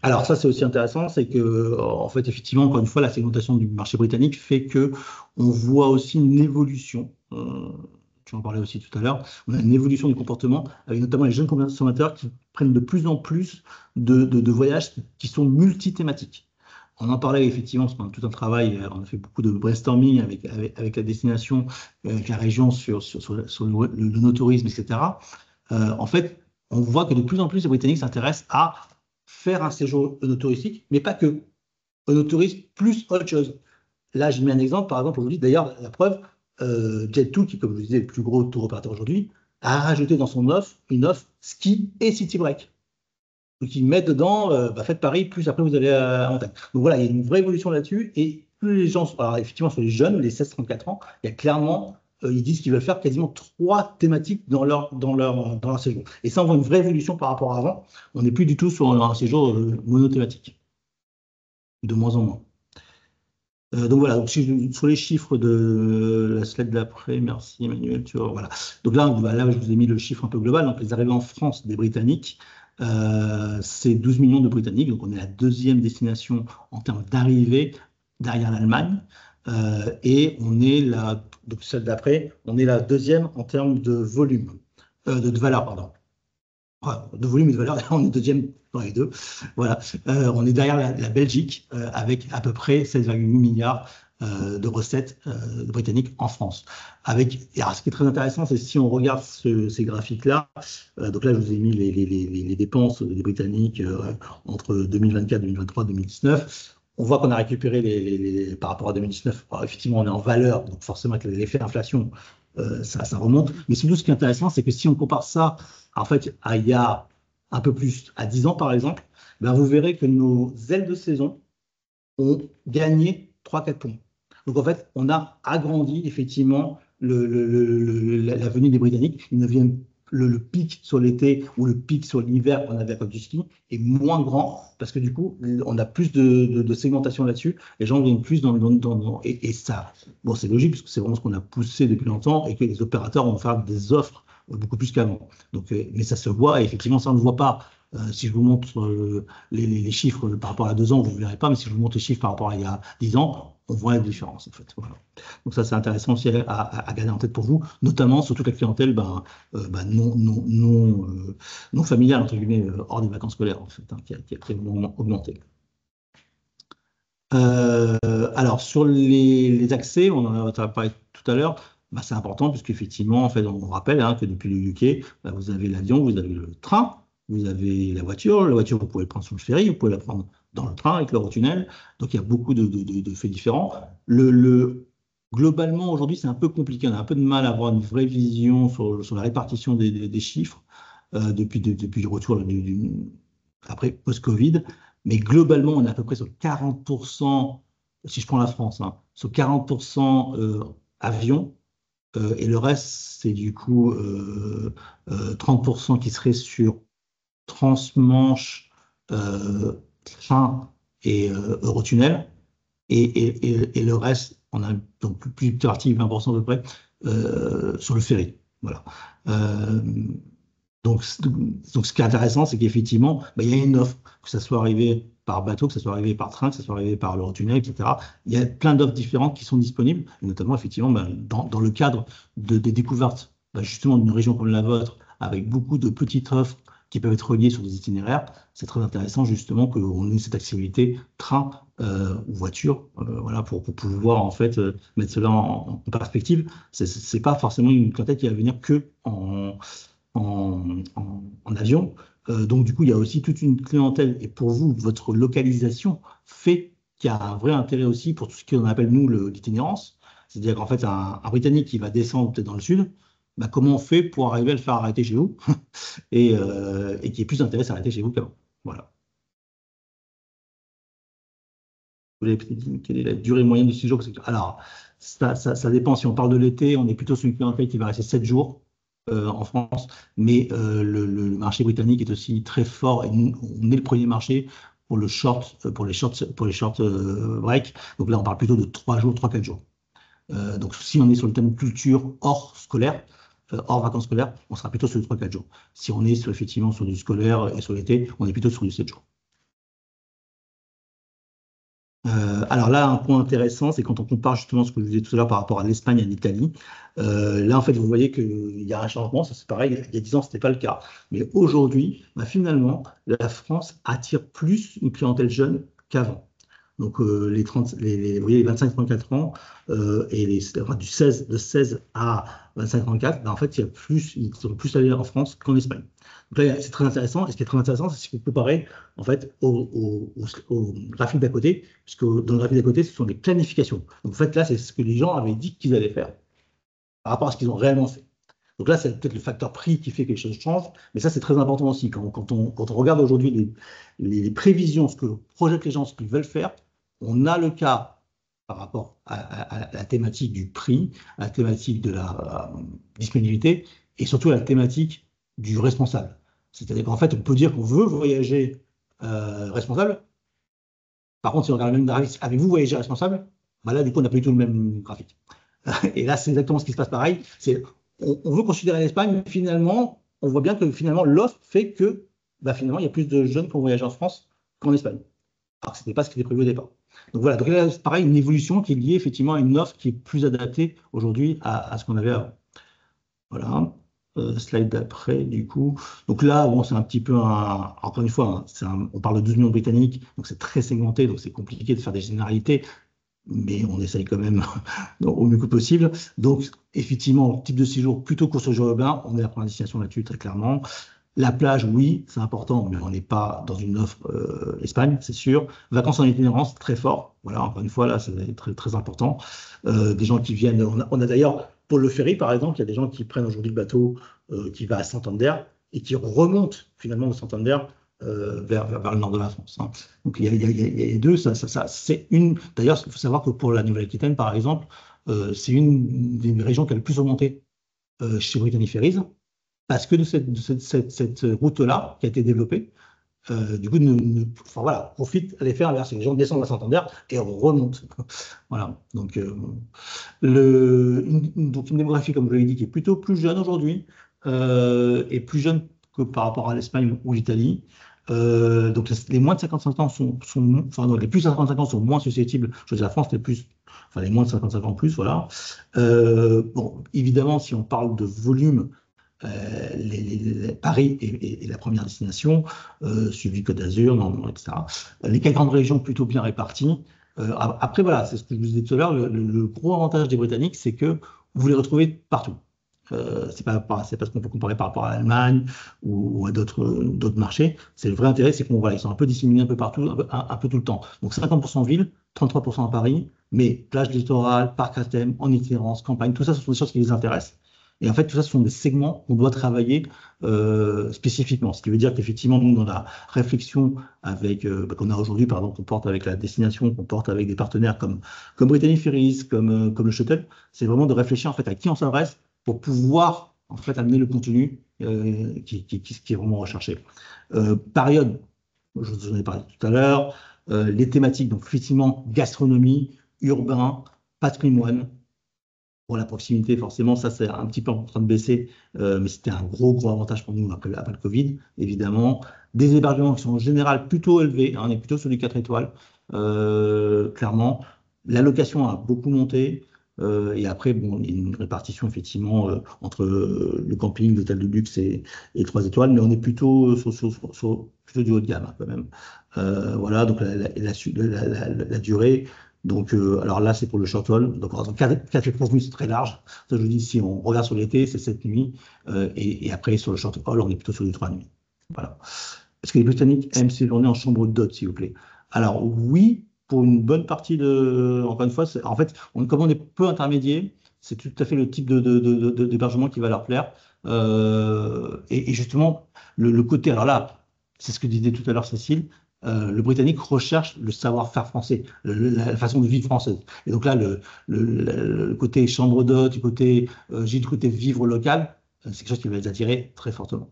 Alors ça, c'est aussi intéressant, c'est que, en fait, effectivement, encore une fois, la segmentation du marché britannique fait que on voit aussi une évolution. Tu en parlais aussi tout à l'heure. On a une évolution du comportement, avec notamment les jeunes consommateurs qui prennent de plus en plus de voyages qui sont multithématiques. On en parlait effectivement, parce qu'on a tout un travail, on a fait beaucoup de brainstorming avec la destination, avec la région sur le no-tourisme, etc. En fait, on voit que de plus en plus les Britanniques s'intéressent à faire un séjour œnotouristique, mais pas que. Œnotourisme plus autre chose. Là, j'ai mis un exemple, par exemple, aujourd'hui, d'ailleurs, la preuve, Jet2, qui, comme je vous disais, est le plus gros tour opérateur aujourd'hui, a rajouté dans son offre une offre ski et city break. Donc, ils mettent dedans, faites Paris, plus après vous allez à montagne. Donc voilà, il y a une vraie évolution là-dessus. Et plus les gens, alors effectivement, sur les jeunes, les 16-34 ans, il y a clairement, ils disent qu'ils veulent faire quasiment 3 thématiques dans leur séjour. Et ça, on voit une vraie évolution par rapport à avant. On n'est plus du tout sur un séjour monothématique, de moins en moins. Donc voilà, donc sur les chiffres de la slide d'après, merci Emmanuel, tu vois, voilà. Donc là, je vous ai mis le chiffre un peu global. Donc les arrivées en France des Britanniques, c'est 12 millions de Britanniques, donc on est la deuxième destination en termes d'arrivée derrière l'Allemagne. Et on est donc celle d'après, on est la deuxième en termes de volume, de valeur, pardon. De volume et de valeur, on est deuxième dans les deux. Voilà. On est derrière la Belgique avec à peu près 16,8 milliards de recettes britanniques en France. Alors, ce qui est très intéressant, c'est si on regarde ces graphiques-là, donc là, je vous ai mis les dépenses des Britanniques entre 2024, 2023, 2019. On voit qu'on a récupéré par rapport à 2019. Alors, effectivement, on est en valeur, donc forcément, avec l'effet inflation, ça remonte. Mais surtout, ce qui est intéressant, c'est que si on compare ça, en fait, il y a un peu plus, à 10 ans par exemple, vous verrez que nos ailes de saison ont gagné 3-4 points. Donc en fait, on a agrandi effectivement la venue des Britanniques. Ils ne viennent le pic sur l'été ou le pic sur l'hiver qu'on avait à cause du ski est moins grand parce que du coup, on a plus de segmentation là-dessus. Les gens viennent plus et ça, bon, c'est logique parce que c'est vraiment ce qu'on a poussé depuis longtemps et que les opérateurs vont faire des offres beaucoup plus qu'avant. Donc, mais ça se voit et effectivement, ça on ne le voit pas. Si je vous montre les chiffres par rapport à 2 ans, vous ne verrez pas, mais si je vous montre les chiffres par rapport à il y a 10 ans, on voit la différence en fait. Voilà. Donc ça, c'est intéressant aussi à garder en tête pour vous, notamment sur toute la clientèle non familiale, entre guillemets, hors des vacances scolaires, en fait, hein, qui a vraiment augmenté. Alors, sur les accès, on en a parlé tout à l'heure, c'est important puisqu'effectivement, en fait, on rappelle que depuis le UK, vous avez l'avion, vous avez le train, vous avez la voiture. La voiture, vous pouvez la prendre sur le ferry, vous pouvez la prendre dans le train avec l'Eurotunnel. Donc, il y a beaucoup de faits différents. Globalement, aujourd'hui, c'est un peu compliqué. On a un peu de mal à avoir une vraie vision sur la répartition des chiffres depuis le retour après post-Covid. Mais globalement, on est à peu près sur 40%, si je prends la France, sur 40% avions. Et le reste, c'est du coup 30% qui serait sur transmanche, train et Eurotunnel. Et le reste, on a donc plus de partie, 20% à peu près, sur le ferry. Voilà. Donc, ce qui est intéressant, c'est qu'effectivement, il y a une offre, que ça soit arrivé par bateau, que ça soit arrivé par train, que ça soit arrivé par l'Eurotunnel, etc. Il y a plein d'offres différentes qui sont disponibles, notamment effectivement dans le cadre des découvertes, justement d'une région comme la vôtre, avec beaucoup de petites offres qui peuvent être reliées sur des itinéraires. C'est très intéressant justement qu'on ait cette accessibilité train ou voiture, voilà, pour pouvoir en fait mettre cela en perspective. C'est pas forcément une clientèle qui va venir que en avion. Donc, du coup, il y a aussi toute une clientèle. Et pour vous, votre localisation fait qu'il y a un vrai intérêt aussi pour tout ce qu'on appelle, nous, l'itinérance. C'est-à-dire qu'en fait, un Britannique qui va descendre peut-être dans le sud, bah, comment on fait pour arriver à le faire arrêter chez vous et qui est plus intéressé à arrêter chez vous qu'avant. Voilà. Vous l'avez peut-être dit, quelle est la durée moyenne du séjour? Alors, ça dépend. Si on parle de l'été, on est plutôt sur une clientèle qui va rester 7 jours en France, mais le marché britannique est aussi très fort et nous, on est le premier marché pour le short, pour les short break. Donc là, on parle plutôt de 3 jours, 3-4 jours. Donc si on est sur le thème culture hors scolaire, hors vacances scolaires, on sera plutôt sur du 3-4 jours. Si on est effectivement sur du scolaire et sur l'été, on est plutôt sur du 7 jours. Alors là, un point intéressant, c'est quand on compare justement ce que je vous disais tout à l'heure par rapport à l'Espagne et à l'Italie. Là, en fait, vous voyez qu'il y a un changement. Ça, c'est pareil, il y a 10 ans, ce n'était pas le cas. Mais aujourd'hui, bah, finalement, la France attire plus une clientèle jeune qu'avant. Donc, vous voyez, les 25-34 ans et de 16 à 25-34, bah, en fait, ils sont plus allés en France qu'en Espagne. Donc là, c'est très intéressant. Et ce qui est très intéressant, c'est ce qu'on peut comparer en fait, au graphique d'à côté, puisque dans le graphique d'à côté, ce sont les planifications. Donc, en fait, là, c'est ce que les gens avaient dit qu'ils allaient faire par rapport à ce qu'ils ont réellement fait. Donc là, c'est peut-être le facteur prix qui fait que les choses changent, mais ça, c'est très important aussi. Quand on regarde aujourd'hui les prévisions, ce que projettent les gens, ce qu'ils veulent faire, on a le cas par rapport à la thématique du prix, à la thématique de la disponibilité et surtout à la thématique du responsable. C'est-à-dire qu'en fait, on peut dire qu'on veut voyager responsable. Par contre, si on regarde le même graphique, avez-vous voyagé responsable? Bah là, du coup, on n'a pas du tout le même graphique. Et là, c'est exactement ce qui se passe pareil. On veut considérer l'Espagne, mais finalement, on voit bien que finalement, l'offre fait que bah, finalement, il y a plus de jeunes qui ont voyagé en France qu'en Espagne. Alors que ce n'était pas ce qui était prévu au départ. Donc voilà, donc là, c'est pareil, une évolution qui est liée effectivement à une offre qui est plus adaptée aujourd'hui à ce qu'on avait avant. Voilà. Slide d'après, du coup. Donc là, bon, c'est un petit peu encore une fois, on parle de 12 millions de Britanniques, donc c'est très segmenté, donc c'est compliqué de faire des généralités, mais on essaye quand même au mieux que possible. Donc, effectivement, type de séjour plutôt court séjour urbain, on est la première destination là-dessus, très clairement. La plage, oui, c'est important, mais on n'est pas dans une offre Espagne, c'est sûr. Vacances en itinérance, très fort. Voilà, encore une fois, là, c'est très, très important. Des gens qui viennent, on a d'ailleurs, pour le ferry, par exemple, il y a des gens qui prennent aujourd'hui le bateau qui va à Santander et qui remontent finalement de Santander vers le nord de la France. Hein. Donc il y a les deux. C'est une. D'ailleurs, il faut savoir que pour la Nouvelle-Aquitaine, par exemple, c'est une des régions qui a le plus augmenté chez Brittany Ferries, parce que de cette route-là qui a été développée, du coup, enfin, voilà, profite à les faire inverser. Les gens descendent à Santander et remontent. Voilà. Donc, une démographie, comme je l'ai dit, qui est plutôt plus jeune aujourd'hui et plus jeune que par rapport à l'Espagne ou l'Italie. Donc les moins de 55 ans enfin non, les plus de 55 ans sont moins susceptibles. Je veux dire, la France, les moins de 55 ans plus, voilà. Bon, évidemment, si on parle de volume, Paris est la première destination, suivi Côte d'Azur, etc. Les 4 grandes régions plutôt bien réparties. Après, voilà, c'est ce que je vous disais tout à l'heure, le gros avantage des Britanniques, c'est que vous les retrouvez partout. C'est pas ce qu'on peut comparer par rapport à l'Allemagne ou à d'autres marchés. C'est le vrai intérêt, c'est qu'ils sont un peu disséminés un peu partout, un peu tout le temps. Donc 50% ville, 33% à Paris, mais plage littorale, parc à thème, en itinérance, campagne, tout ça, ce sont des choses qui les intéressent. Et en fait, tout ça, ce sont des segments qu'on doit travailler spécifiquement. Ce qui veut dire qu'effectivement, nous, dans la réflexion qu'on a aujourd'hui, qu'on porte avec la destination, qu'on porte avec des partenaires comme Brittany Ferries, comme le Shuttle, c'est vraiment de réfléchir en fait à qui on s'adresse pour pouvoir en fait amener le contenu qui est vraiment recherché. Période, je vous en ai parlé tout à l'heure, les thématiques, donc effectivement, gastronomie, urbain, patrimoine. Pour la proximité, forcément, ça c'est un petit peu en train de baisser, mais c'était un gros avantage pour nous après le Covid, évidemment. Des hébergements qui sont en général plutôt élevés, hein, on est plutôt sur du 4 étoiles, clairement. La location a beaucoup monté, et après, bon, il y a une répartition effectivement entre le camping, l'hôtel de luxe et 3 étoiles, mais on est plutôt sur plutôt du haut de gamme hein, quand même. Voilà, donc la durée. Donc, alors là, c'est pour le short haul. Donc, 4 nuits, c'est très large. Ça, je vous dis, si on regarde sur l'été, c'est 7 nuits. Et après, sur le short haul, on est plutôt sur du 3 nuits. Voilà. Est-ce que les Britanniques aiment séjourner en chambre d'hôte, s'il vous plaît? Alors, oui, pour une bonne partie de. Encore une fois, en fait, comme on est peu intermédiaire, c'est tout à fait le type d'hébergement qui va leur plaire. Et justement, le côté. Alors là, c'est ce que disait tout à l'heure Cécile. Le Britannique recherche le savoir-faire français, la façon de vivre française. Et donc là, le côté chambre d'hôte, le côté vivre local, c'est quelque chose qui va les attirer très fortement.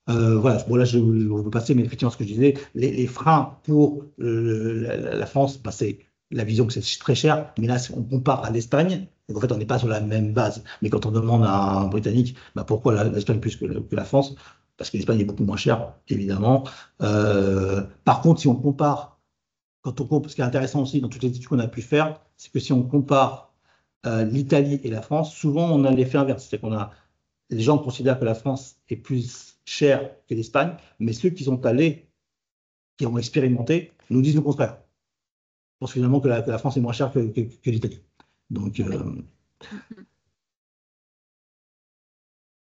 Voilà, bon là je veux passer, mais effectivement ce que je disais, les freins pour la France, bah, c'est la vision que c'est très cher, mais là on compare à l'Espagne, donc en fait on n'est pas sur la même base. Mais quand on demande à un Britannique, bah, pourquoi l'Espagne plus que la France, parce que l'Espagne est beaucoup moins chère, évidemment. Par contre, si on compare, ce qui est intéressant aussi dans toutes les études qu'on a pu faire, c'est que si on compare l'Italie et la France, souvent on a l'effet inverse, c'est qu'on a les gens considèrent que la France est plus chère que l'Espagne, mais ceux qui sont allés, qui ont expérimenté, nous disent le contraire. Je pense finalement que la France est moins chère que l'Italie. Donc,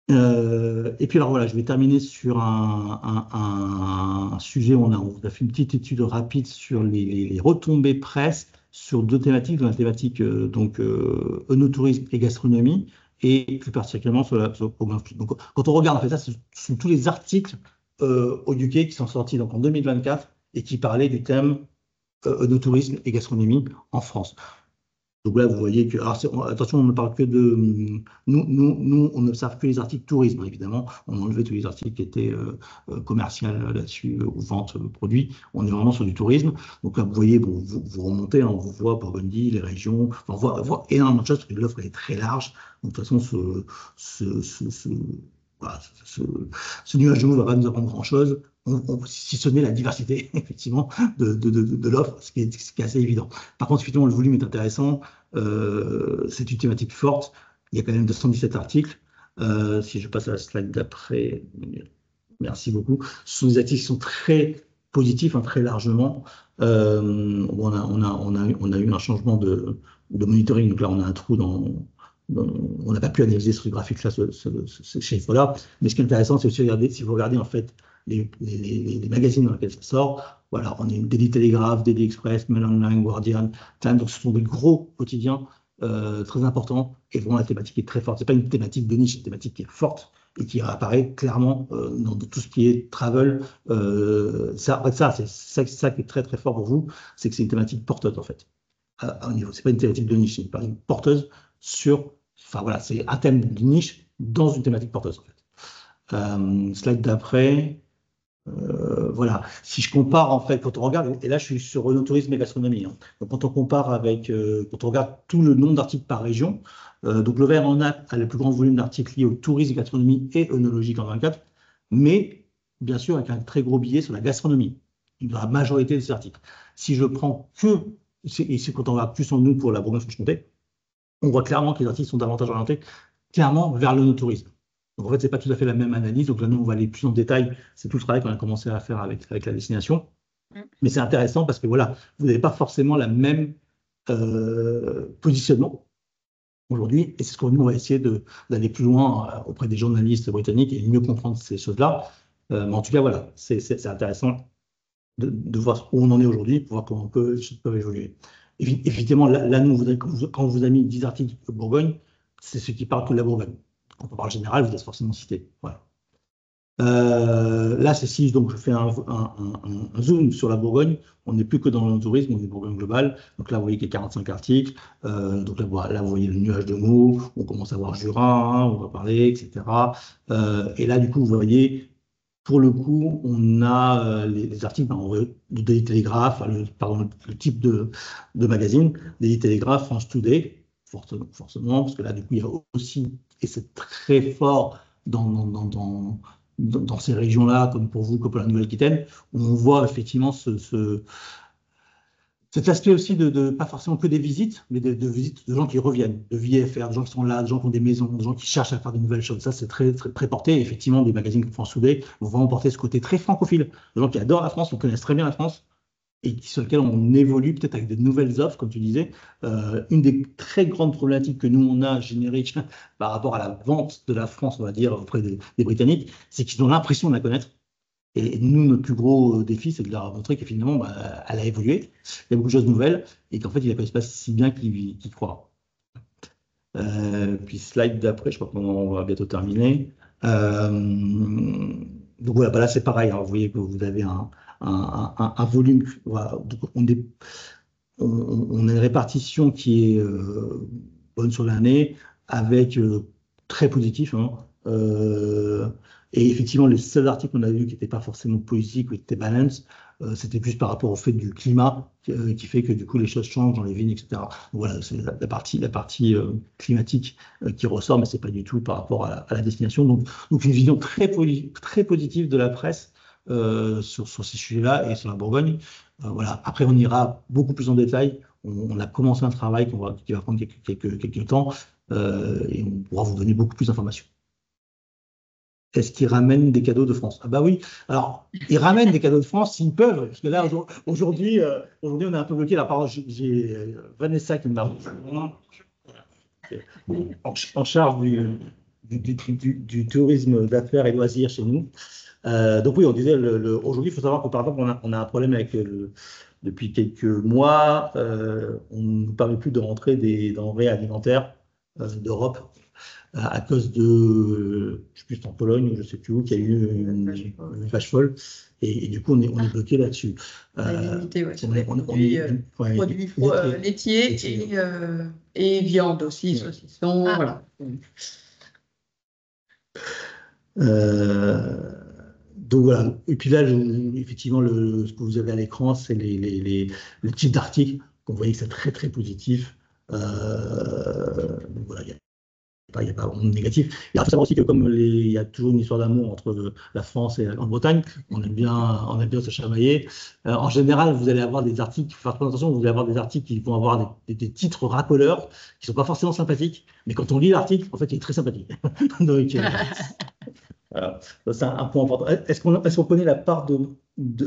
et puis alors voilà, je vais terminer sur un sujet où on a fait une petite étude rapide sur les retombées presse sur deux thématiques, la thématique œnotourisme et gastronomie, et plus particulièrement sur le programme. Donc, quand on regarde, en fait, ça, ce sont tous les articles au UK qui sont sortis donc, en 2024 et qui parlaient du thème œnotourisme et gastronomie en France. Donc là, vous voyez que, alors attention, on ne parle que de, nous, on n'observe que les articles tourisme, évidemment. On a enlevé tous les articles qui étaient commerciaux là-dessus, ou vente de produits. On est vraiment sur du tourisme. Donc là, vous voyez, bon, vous remontez, on vous voit Burgundy, les régions, on voit énormément de choses parce que l'offre est très large. Donc de toute façon, voilà, ce nuage de mots ne va pas nous apprendre grand-chose, si ce n'est la diversité, effectivement, de l'offre, ce qui est assez évident. Par contre, effectivement, le volume est intéressant. C'est une thématique forte. Il y a quand même 217 articles. Si je passe à la slide d'après, merci beaucoup. Ce sont des articles qui sont très positifs, hein, très largement. On a eu un changement de monitoring. Donc là, on a un trou on n'a pas pu analyser ce graphique-là, ce chiffre-là. Mais ce qui est intéressant, c'est aussi regarder, si vous regardez en fait les magazines dans lesquels ça sort, voilà, on a Daily Telegraph, Daily Express, Mail Online, Guardian, Time, donc ce sont des gros quotidiens très importants et vraiment la thématique est très forte. Ce n'est pas une thématique de niche, c'est une thématique qui est forte et qui apparaît clairement dans tout ce qui est travel. C'est ça qui est très très fort pour vous, c'est que c'est une thématique porteuse en fait. À un niveau, c'est pas une thématique de niche, c'est une thématique porteuse enfin voilà, c'est un thème de niche dans une thématique porteuse en fait. Slide d'après. Voilà, si je compare en fait, quand on regarde, et là je suis sur œnotourisme et gastronomie, hein. Donc quand on compare avec, quand on regarde tout le nombre d'articles par région, donc le Vert en a le plus grand volume d'articles liés au tourisme, gastronomie et œnologique en 24, mais bien sûr avec un très gros billet sur la gastronomie, dans la majorité de ces articles. Si je prends que, et c'est quand on va plus en nous pour la Bourgogne-Franche-Comté, on voit clairement que les articles sont davantage orientés clairement vers l'œnotourisme. Donc en fait, ce n'est pas tout à fait la même analyse. Donc là, nous, on va aller plus en détail. C'est tout le travail qu'on a commencé à faire avec la destination. Mais c'est intéressant parce que voilà, vous n'avez pas forcément la même positionnement aujourd'hui. Et c'est ce qu'on nous, on va essayer d'aller plus loin auprès des journalistes britanniques et mieux comprendre ces choses-là. Mais en tout cas, voilà, c'est intéressant de voir où on en est aujourd'hui, pour voir comment les choses peuvent évoluer. Évidemment, là, nous, quand on vous a mis 10 articles de Bourgogne, c'est ceux qui parlent que de la Bourgogne. Quand on parle général, vous êtes forcément cité. Voilà. Là, c'est si donc je fais un zoom sur la Bourgogne, on n'est plus que dans le tourisme, on est Bourgogne globale. Donc là, vous voyez qu'il y a 45 articles. Donc là, vous voyez le nuage de mots. On commence à voir Jura, on va parler, etc. Et là, du coup, vous voyez, pour le coup, on a les articles du Daily Telegraph, le type de magazine, Daily Telegraph, France Today, forcément, parce que là, du coup, il y a aussi, et c'est très fort dans ces régions-là, comme pour vous, comme pour la Nouvelle-Aquitaine, où on voit effectivement cet aspect aussi pas forcément que des visites, mais de visites de gens qui reviennent, de VFR, de gens qui sont là, de gens qui ont des maisons, de gens qui cherchent à faire de nouvelles choses. Ça, c'est très, très, très porté. Et effectivement, des magazines comme France Today vont vraiment porter ce côté très francophile. De gens qui adorent la France, qui connaissent très bien la France, et sur lequel on évolue peut-être avec de nouvelles offres, comme tu disais. Une des très grandes problématiques que nous, on a génériques par rapport à la vente de la France, on va dire, auprès des Britanniques, c'est qu'ils ont l'impression de la connaître. Et nous, notre plus gros défi, c'est de leur montrer que finalement, bah, elle a évolué, il y a beaucoup de choses nouvelles, et qu'en fait, ils ne la connaissent pas si bien qu'ils croient. Puis slide d'après, je crois qu'on va bientôt terminer. Donc voilà, bah là c'est pareil, hein, vous voyez que vous avez un volume, voilà, donc on a une répartition qui est bonne sur l'année, avec très positif, hein, et effectivement, les seuls articles qu'on a vus qui n'étaient pas forcément politiques ou qui étaient balance, c'était plus par rapport au fait du climat qui fait que du coup les choses changent dans les vignes, etc. Donc, voilà, c'est la partie climatique qui ressort, mais c'est pas du tout par rapport à la destination. Donc une vision très positive de la presse sur ces sujets-là et sur la Bourgogne. Voilà. Après, on ira beaucoup plus en détail. On a commencé un travail qui va prendre quelques temps et on pourra vous donner beaucoup plus d'informations. Est-ce qu'ils ramènent des cadeaux de France? Ah bah oui, alors ils ramènent des cadeaux de France s'ils peuvent, parce que là aujourd'hui on est un peu bloqué. Là, par exemple, j'ai Vanessa qui m'a en charge du tourisme d'affaires et loisirs chez nous. Donc oui, on disait, aujourd'hui, il faut savoir que par exemple, on a un problème avec depuis quelques mois, on ne nous permet plus de rentrer des denrées alimentaires d'Europe à cause de, je ne sais plus, en Pologne ou je ne sais plus où, qu'il y a eu une vache folle. Et du coup, on est bloqué là-dessus. Limité, ouais, sur les produits laitiers et viande aussi, saucisson, voilà. Donc voilà. Et puis là, effectivement, ce que vous avez à l'écran, c'est le type d'article. Vous voyez que c'est très très positif. Donc voilà, il n'y a pas vraiment de négatif. Il faut savoir aussi que comme il y a toujours une histoire d'amour entre la France et la Grande-Bretagne, on aime bien se chamailler. En général, vous allez avoir des articles, faire attention, vous allez avoir des articles qui vont avoir des titres racoleurs, qui ne sont pas forcément sympathiques, mais quand on lit l'article, en fait, il est très sympathique. Donc, voilà. C'est un point important. Est-ce qu'on connaît la part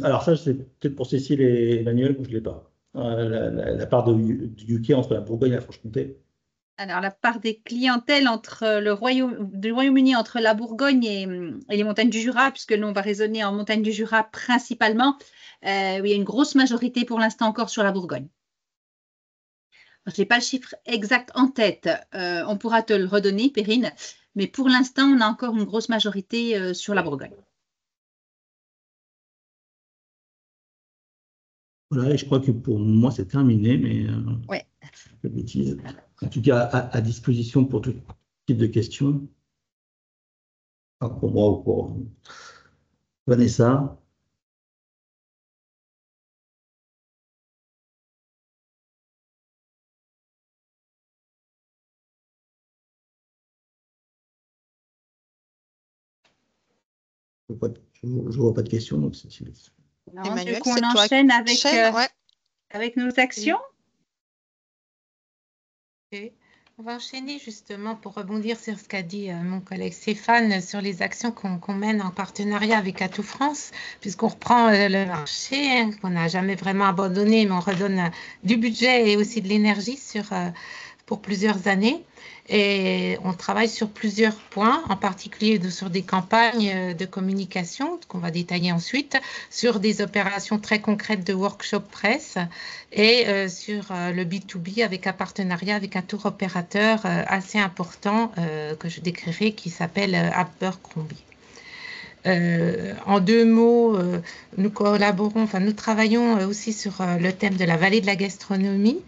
alors ça, c'est peut-être pour Cécile et Emmanuel, moi je ne l'ai pas. La part du UK entre la Bourgogne et la Franche-Comté. Alors, la part des clientèles entre du Royaume-Uni, entre la Bourgogne et les montagnes du Jura, puisque nous, on va raisonner en montagnes du Jura principalement, il y a une grosse majorité pour l'instant encore sur la Bourgogne. Je n'ai pas le chiffre exact en tête, on pourra te le redonner, Perrine, mais pour l'instant, on a encore une grosse majorité sur la Bourgogne. Voilà, et je crois que pour moi, c'est terminé, mais ouais. En tout cas, à disposition pour tout type de questions. Alors pour moi ou pour Vanessa. Je ne vois pas de questions. Donc non, Emmanuel, du coup, on enchaîne avec nos actions. Okay. On va enchaîner justement pour rebondir sur ce qu'a dit mon collègue Stéphane sur les actions qu'on mène en partenariat avec Atout France, puisqu'on reprend le marché, qu'on n'a jamais vraiment abandonné, mais on redonne du budget et aussi de l'énergie pour plusieurs années. Et on travaille sur plusieurs points, en particulier sur des campagnes de communication qu'on va détailler ensuite, sur des opérations très concrètes de workshop presse et sur le B2B avec un partenariat avec un tour opérateur assez important que je décrirai qui s'appelle Abercrombie. En deux mots, nous travaillons aussi sur le thème de la vallée de la gastronomie,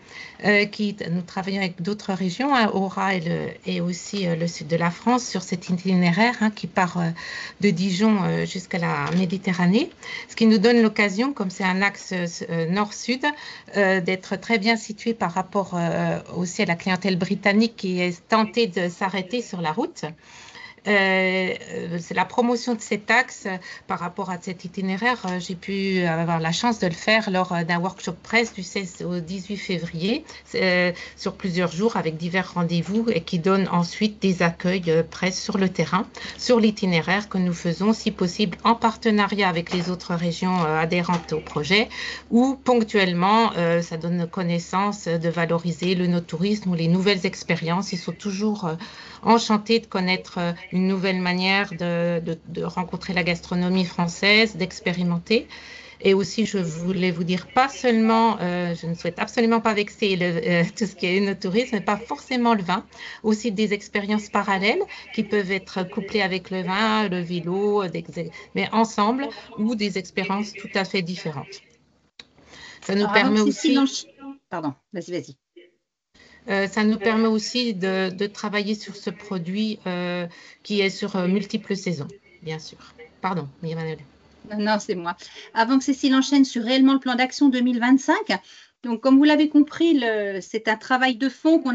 nous travaillons avec d'autres régions, Aura et aussi le sud de la France, sur cet itinéraire qui part de Dijon jusqu'à la Méditerranée, ce qui nous donne l'occasion, comme c'est un axe nord-sud, d'être très bien situé par rapport aussi à la clientèle britannique qui est tentée de s'arrêter sur la route. C'est la promotion de cet axe par rapport à cet itinéraire. J'ai pu avoir la chance de le faire lors d'un workshop presse du 16 au 18 février sur plusieurs jours avec divers rendez-vous et qui donne ensuite des accueils presse sur le terrain, sur l'itinéraire que nous faisons si possible en partenariat avec les autres régions adhérentes au projet ou ponctuellement ça donne connaissance de valoriser le no-tourisme ou les nouvelles expériences. Ils sont toujours enchantés de connaître une nouvelle manière de rencontrer la gastronomie française, d'expérimenter. Et aussi, je voulais vous dire, pas seulement, je ne souhaite absolument pas vexer tout ce qui est œnotourisme, pas forcément le vin, aussi des expériences parallèles qui peuvent être couplées avec le vin, le vélo, mais ensemble, ou des expériences tout à fait différentes. Ça nous permet aussi... Pardon, vas-y. Ça nous permet aussi de travailler sur ce produit qui est sur multiples saisons, bien sûr. Pardon, Emmanuel. Non, c'est moi. Avant que Cécile enchaîne sur réellement le plan d'action 2025, donc comme vous l'avez compris, c'est un travail de fond qu'on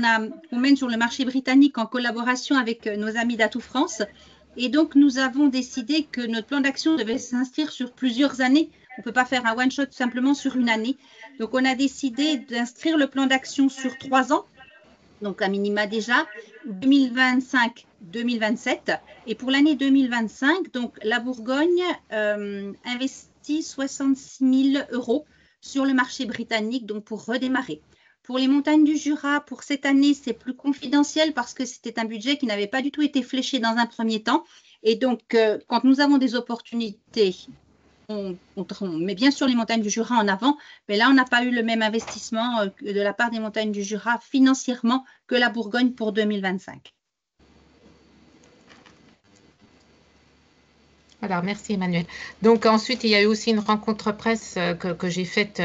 mène sur le marché britannique en collaboration avec nos amis d'Atout France. Et donc, nous avons décidé que notre plan d'action devait s'inscrire sur plusieurs années. On ne peut pas faire un one-shot simplement sur une année. Donc, on a décidé d'inscrire le plan d'action sur 3 ans. Donc, à minima déjà, 2025-2027. Et pour l'année 2025, donc, la Bourgogne investit 66 000 € sur le marché britannique donc pour redémarrer. Pour les montagnes du Jura, pour cette année, c'est plus confidentiel parce que c'était un budget qui n'avait pas du tout été fléché dans un premier temps. Et donc, quand nous avons des opportunités, on met bien sûr les montagnes du Jura en avant, mais là, on n'a pas eu le même investissement de la part des montagnes du Jura financièrement que la Bourgogne pour 2025. Voilà, merci Emmanuel. Donc ensuite, il y a eu aussi une rencontre presse que j'ai faite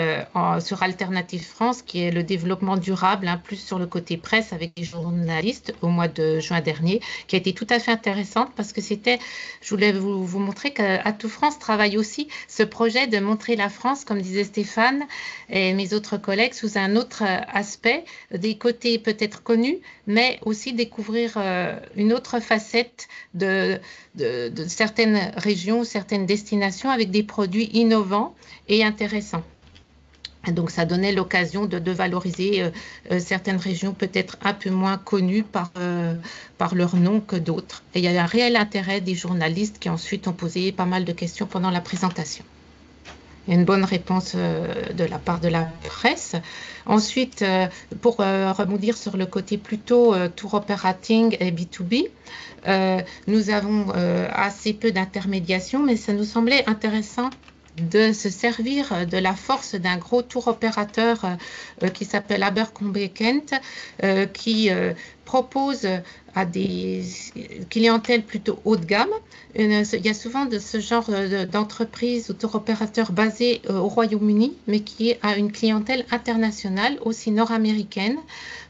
sur Alternative France, qui est le développement durable, plus sur le côté presse avec des journalistes au mois de juin dernier, qui a été tout à fait intéressante parce que je voulais vous montrer qu'Atout France travaille aussi ce projet de montrer la France, comme disait Stéphane et mes autres collègues, sous un autre aspect, des côtés peut-être connus, mais aussi découvrir une autre facette de certaines régions, certaines destinations avec des produits innovants et intéressants. Donc, ça donnait l'occasion de valoriser certaines régions peut-être un peu moins connues par leur nom que d'autres. Et il y a un réel intérêt des journalistes qui ensuite ont posé pas mal de questions pendant la présentation. Il y a une bonne réponse de la part de la presse. Ensuite, pour rebondir sur le côté plutôt tour operating et B2B, nous avons assez peu d'intermédiation, mais ça nous semblait intéressant de se servir de la force d'un gros tour opérateur qui s'appelle Abercrombie Kent, qui propose à des clientèles plutôt haut de gamme. Il y a souvent de ce genre d'entreprise ou tour opérateur basé au Royaume-Uni, mais qui a une clientèle internationale, aussi nord-américaine,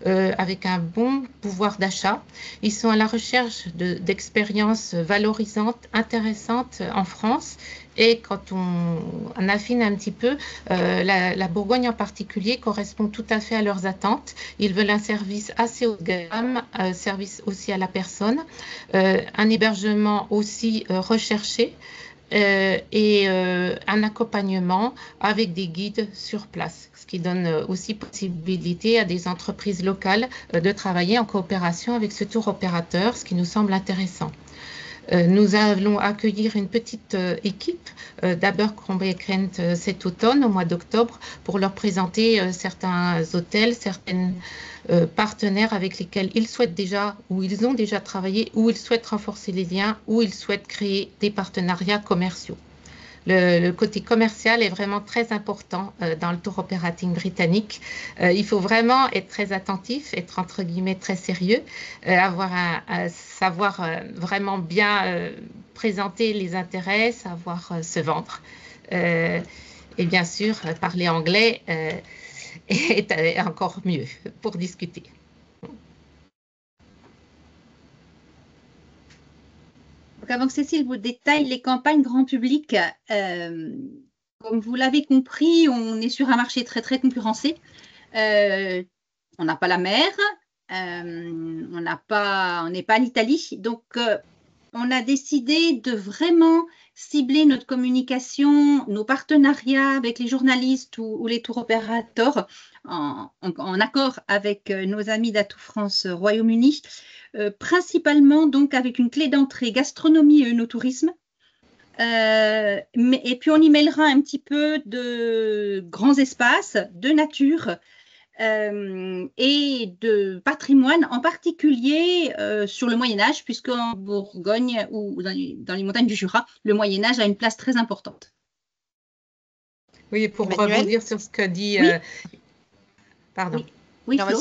avec un bon pouvoir d'achat. Ils sont à la recherche d'expériences valorisantes, intéressantes en France. Et quand on affine un petit peu, la Bourgogne en particulier correspond tout à fait à leurs attentes. Ils veulent un service assez haut de gamme, un service aussi à la personne, un hébergement aussi recherché et un accompagnement avec des guides sur place, ce qui donne aussi possibilité à des entreprises locales de travailler en coopération avec ce tour opérateur, ce qui nous semble intéressant. Nous allons accueillir une petite équipe d'Abercrombie Kent cet automne, au mois d'octobre, pour leur présenter certains hôtels, certains partenaires avec lesquels ils souhaitent déjà, ou ils ont déjà travaillé, ou ils souhaitent renforcer les liens, ou ils souhaitent créer des partenariats commerciaux. Le côté commercial est vraiment très important dans le tour operating britannique. Il faut vraiment être très attentif, être entre guillemets très sérieux, savoir vraiment bien présenter les intérêts, savoir se vendre. Et bien sûr, parler anglais est encore mieux pour discuter. Donc avant que Cécile vous détaille les campagnes grand public, comme vous l'avez compris, on est sur un marché très très concurrencé. On n'a pas la mer, on n'est pas en Italie, donc on a décidé de vraiment cibler notre communication, nos partenariats avec les journalistes ou les tour opérateurs en accord avec nos amis d'Atout France Royaume-Uni. Principalement donc avec une clé d'entrée gastronomie et œnotourisme. Et puis on y mêlera un petit peu de grands espaces, de nature, et de patrimoine, en particulier sur le Moyen-Âge, puisqu'en Bourgogne ou dans les montagnes du Jura, le Moyen-Âge a une place très importante. Oui, pour Emmanuel? rebondir sur ce que dit... Oui. Pardon. Oui. Oui, Non, Flo.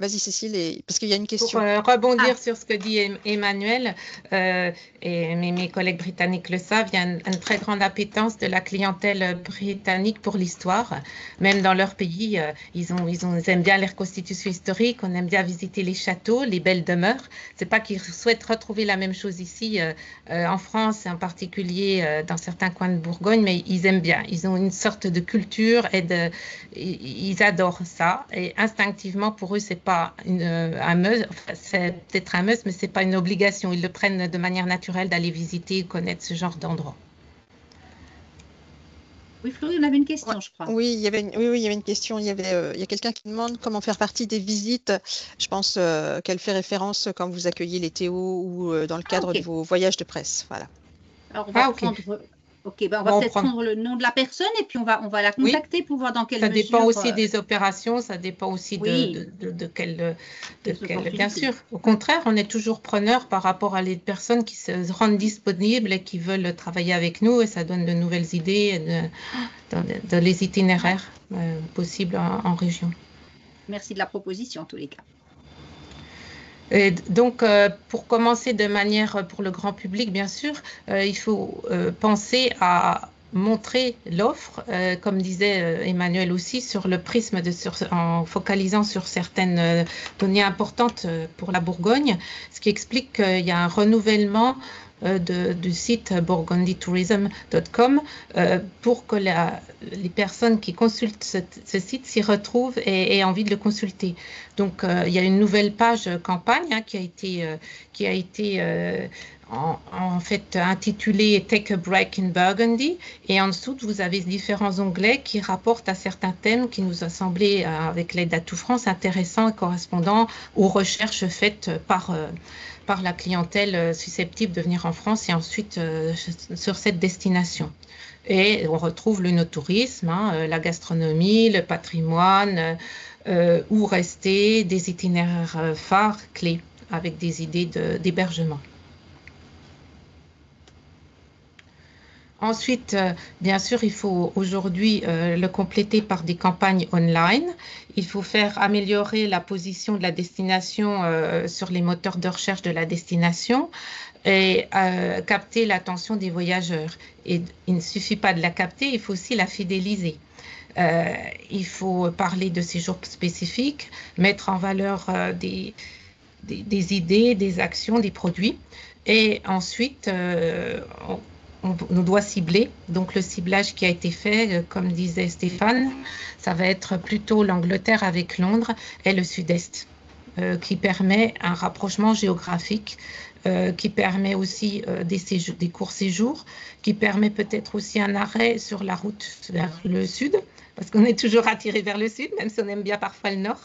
vas-y Cécile, parce qu'il y a une question. Pour rebondir sur ce que dit Emmanuel, et mes collègues britanniques le savent, il y a une très grande appétence de la clientèle britannique pour l'histoire. Même dans leur pays, ils aiment bien les reconstitutions historiques, on aime bien visiter les châteaux, les belles demeures. C'est pas qu'ils souhaitent retrouver la même chose ici en France, en particulier dans certains coins de Bourgogne, mais ils aiment bien. Ils ont une sorte de culture et ils adorent ça. Et instinctivement, pour eux, c'est pas un must, enfin, c'est peut-être un must, mais c'est pas une obligation. Ils le prennent de manière naturelle d'aller visiter, connaître ce genre d'endroit. Oui, Flo, on avait une question, je crois. Oui, il y avait une question. Il y a quelqu'un qui demande comment faire partie des visites. Je pense qu'elle fait référence quand vous accueillez les Théo ou dans le cadre de vos voyages de presse. Voilà. Alors, on va prendre... Ok, ben on va peut-être prendre le nom de la personne et puis on va la contacter pour voir dans quelle mesure... Ça dépend aussi des opérations, ça dépend aussi de quelle... Bien sûr. Au contraire, on est toujours preneur par rapport à les personnes qui se rendent disponibles et qui veulent travailler avec nous, et ça donne de nouvelles idées de les itinéraires possibles en région. Merci de la proposition en tous les cas. Et donc, pour commencer de manière pour le grand public, bien sûr, il faut penser à montrer l'offre, comme disait Emmanuel aussi, sur le prisme en focalisant sur certaines données importantes pour la Bourgogne, ce qui explique qu'il y a un renouvellement du site burgundytourism.com pour que les personnes qui consultent ce site s'y retrouvent et aient envie de le consulter. Donc, il y a une nouvelle page campagne qui a été en fait intitulée Take a Break in Burgundy, et en dessous vous avez différents onglets qui rapportent à certains thèmes qui nous a semblé, avec l'aide d'Atout France, intéressants et correspondant aux recherches faites par la clientèle susceptible de venir en France et ensuite sur cette destination. Et on retrouve le no-tourisme, la gastronomie, le patrimoine, où rester, des itinéraires phares, clés, avec des idées d'hébergement. Ensuite, bien sûr, il faut aujourd'hui le compléter par des campagnes online. Il faut améliorer la position de la destination sur les moteurs de recherche de la destination et capter l'attention des voyageurs. Et il ne suffit pas de la capter, il faut aussi la fidéliser. Il faut parler de séjours spécifiques, mettre en valeur des idées, des actions, des produits. Et ensuite, on doit cibler. Donc, le ciblage qui a été fait, comme disait Stéphane, ça va être plutôt l'Angleterre avec Londres et le Sud-Est, qui permet un rapprochement géographique, qui permet aussi des courts séjours, qui permet peut-être aussi un arrêt sur la route vers le Sud, parce qu'on est toujours attiré vers le Sud, même si on aime bien parfois le Nord.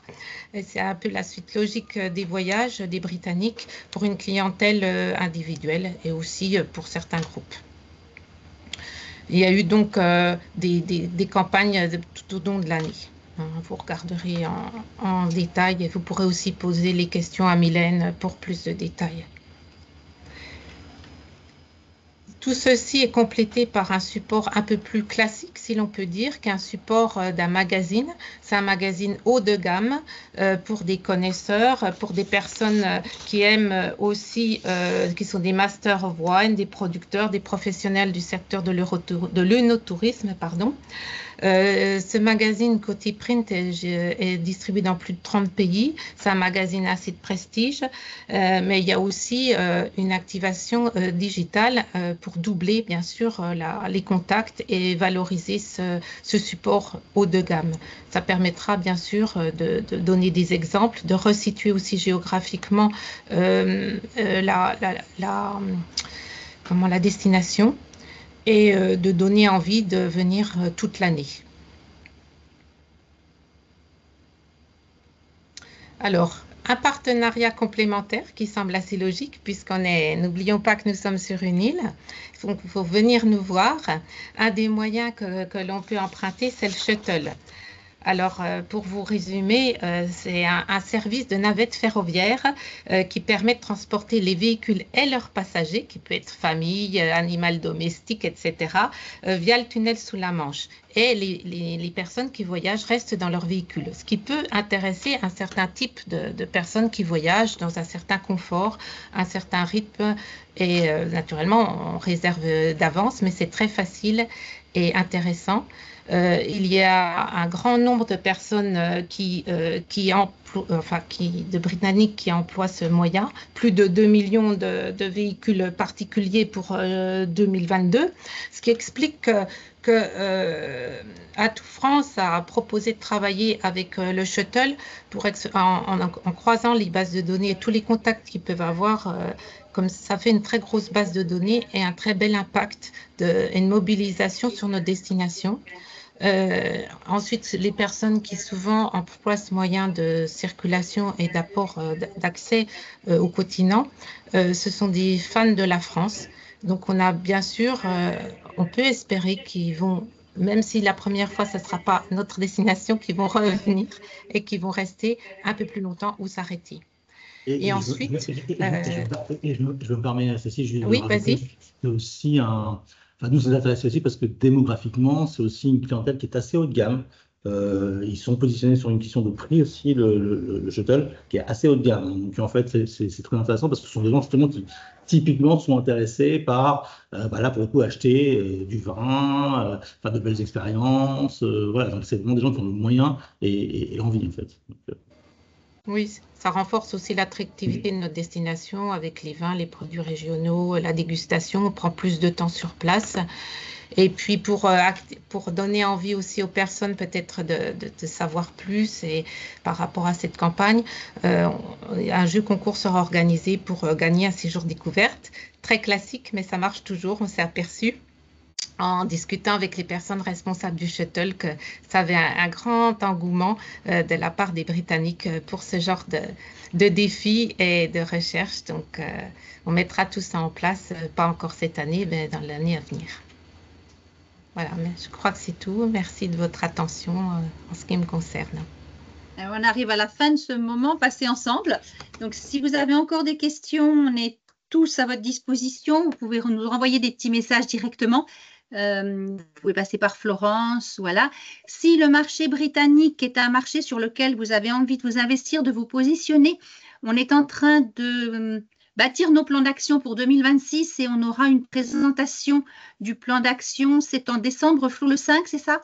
C'est un peu la suite logique des voyages des Britanniques pour une clientèle individuelle et aussi pour certains groupes. Il y a eu donc des campagnes tout au long de l'année. Vous regarderez en détail et vous pourrez aussi poser les questions à Mylène pour plus de détails. Tout ceci est complété par un support un peu plus classique, si l'on peut dire, qu'un support d'un magazine. C'est un magazine haut de gamme pour des connaisseurs, pour des personnes qui aiment aussi, qui sont des Masters of Wine, des producteurs, des professionnels du secteur de l'œnotourisme, pardon. Ce magazine côté print est distribué dans plus de 30 pays. C'est un magazine assez de prestige, mais il y a aussi une activation digitale pour doubler bien sûr les contacts et valoriser ce support haut de gamme. Ça permettra bien sûr de donner des exemples, de resituer aussi géographiquement la destination, et de donner envie de venir toute l'année. Alors, un partenariat complémentaire qui semble assez logique, n'oublions pas que nous sommes sur une île, donc il faut venir nous voir. Un des moyens que l'on peut emprunter, c'est le shuttle. Alors, pour vous résumer, c'est un service de navette ferroviaire qui permet de transporter les véhicules et leurs passagers, qui peut être famille, animal domestique, etc., via le tunnel sous la Manche. Et les personnes qui voyagent restent dans leur véhicule, ce qui peut intéresser un certain type de personnes qui voyagent dans un certain confort, un certain rythme. Et naturellement, on réserve d'avance, mais c'est très facile et intéressant. Il y a un grand nombre de personnes de Britanniques qui emploient ce moyen, plus de 2 millions de véhicules particuliers pour 2022, ce qui explique que Atout France a proposé de travailler avec le shuttle en croisant les bases de données et tous les contacts qu'ils peuvent avoir. Comme ça fait une très grosse base de données et un très bel impact et une mobilisation sur nos destinations. Ensuite, les personnes qui souvent emploient ce moyen de circulation et d'accès au continent, ce sont des fans de la France. Donc, on a bien sûr, on peut espérer qu'ils vont, même si la première fois, ce ne sera pas notre destination, qu'ils vont revenir et qu'ils vont rester un peu plus longtemps ou s'arrêter. Et ensuite, je me permets, Cécile, juste de oui, rajouter, vas-y. c'est aussi enfin, nous, ça nous intéresse aussi parce que démographiquement, c'est aussi une clientèle qui est assez haut de gamme. Ils sont positionnés sur une question de prix aussi, le shuttle, qui est assez haut de gamme. Donc, en fait, c'est très intéressant parce que ce sont des gens justement qui, typiquement, sont intéressés par, là, pour le coup, acheter du vin, faire de belles expériences. Voilà, donc c'est vraiment des gens qui ont le moyen et envie, en fait. Donc, oui, ça renforce aussi l'attractivité de notre destination avec les vins, les produits régionaux, la dégustation. On prend plus de temps sur place. Et puis pour donner envie aussi aux personnes peut-être de savoir plus et par rapport à cette campagne, un jeu concours sera organisé pour gagner un séjour découverte. Très classique, mais ça marche toujours, on s'est aperçu en discutant avec les personnes responsables du shuttle que ça avait un grand engouement de la part des Britanniques pour ce genre de défis et de recherche. Donc, on mettra tout ça en place, pas encore cette année, mais dans l'année à venir. Voilà, mais je crois que c'est tout. Merci de votre attention en ce qui me concerne. Alors, on arrive à la fin de ce moment passé ensemble. Donc, si vous avez encore des questions, on est tous à votre disposition. Vous pouvez nous renvoyer des petits messages directement. Vous pouvez passer par Florence, voilà. Si le marché britannique est un marché sur lequel vous avez envie de vous investir, de vous positionner, on est en train de bâtir nos plans d'action pour 2026 et on aura une présentation du plan d'action. C'est en décembre, Flo, le 5, c'est ça?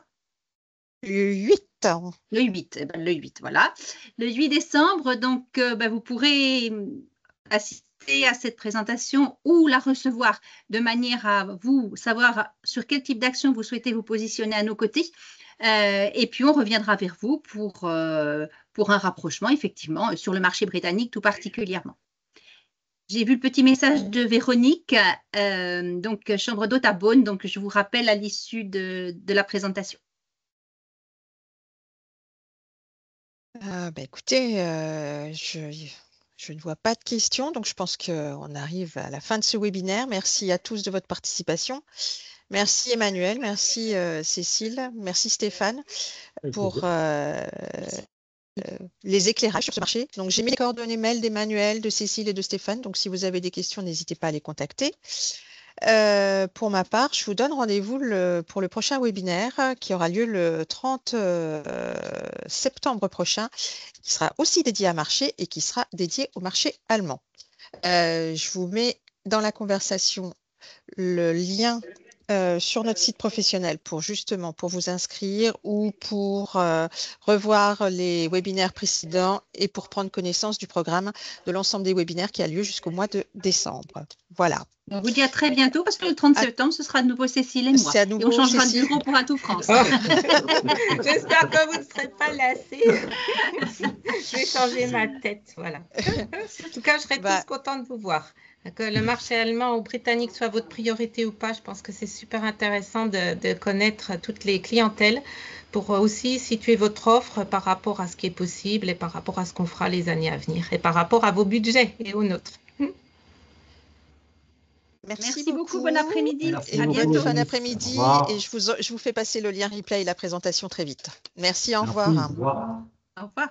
Le 8. Le 8, le 8, voilà. Le 8 décembre, donc vous pourrez assister à cette présentation ou la recevoir de manière à vous savoir sur quel type d'action vous souhaitez vous positionner à nos côtés. Et puis, on reviendra vers vous pour un rapprochement, effectivement, sur le marché britannique tout particulièrement. J'ai vu le petit message de Véronique, donc chambre d'hôte à Beaune, donc je vous rappelle à l'issue de la présentation. Écoutez, je ne vois pas de questions, donc je pense qu'on arrive à la fin de ce webinaire. Merci à tous de votre participation. Merci Emmanuel, merci Cécile, merci Stéphane pour les éclairages sur ce marché. Donc j'ai mis les coordonnées mail d'Emmanuel, de Cécile et de Stéphane, donc si vous avez des questions, n'hésitez pas à les contacter. Pour ma part, je vous donne rendez-vous pour le prochain webinaire qui aura lieu le 30 septembre prochain, qui sera aussi dédié à marché et qui sera dédié au marché allemand. Je vous mets dans la conversation le lien sur notre site professionnel pour vous inscrire ou pour revoir les webinaires précédents et pour prendre connaissance du programme de l'ensemble des webinaires qui a lieu jusqu'au mois de décembre. Voilà. On vous dit à très bientôt parce que le 30 septembre, ce sera de nouveau Cécile et moi. C'est à nouveau et on changera Cécile. de bureau pour Atout France. J'espère que vous ne serez pas lassés. Je vais changer ma tête. Voilà. En tout cas, je serai tous contente de vous voir. Que le marché allemand ou britannique soit votre priorité ou pas, je pense que c'est super intéressant de connaître toutes les clientèles pour aussi situer votre offre par rapport à ce qui est possible et par rapport à ce qu'on fera les années à venir et par rapport à vos budgets et aux nôtres. Merci beaucoup. Bon après-midi. Merci À beaucoup. bientôt. Fin d'après-midi. Au revoir. Et je vous fais passer le lien replay et la présentation très vite. Merci, au Merci, revoir. au revoir. Au revoir.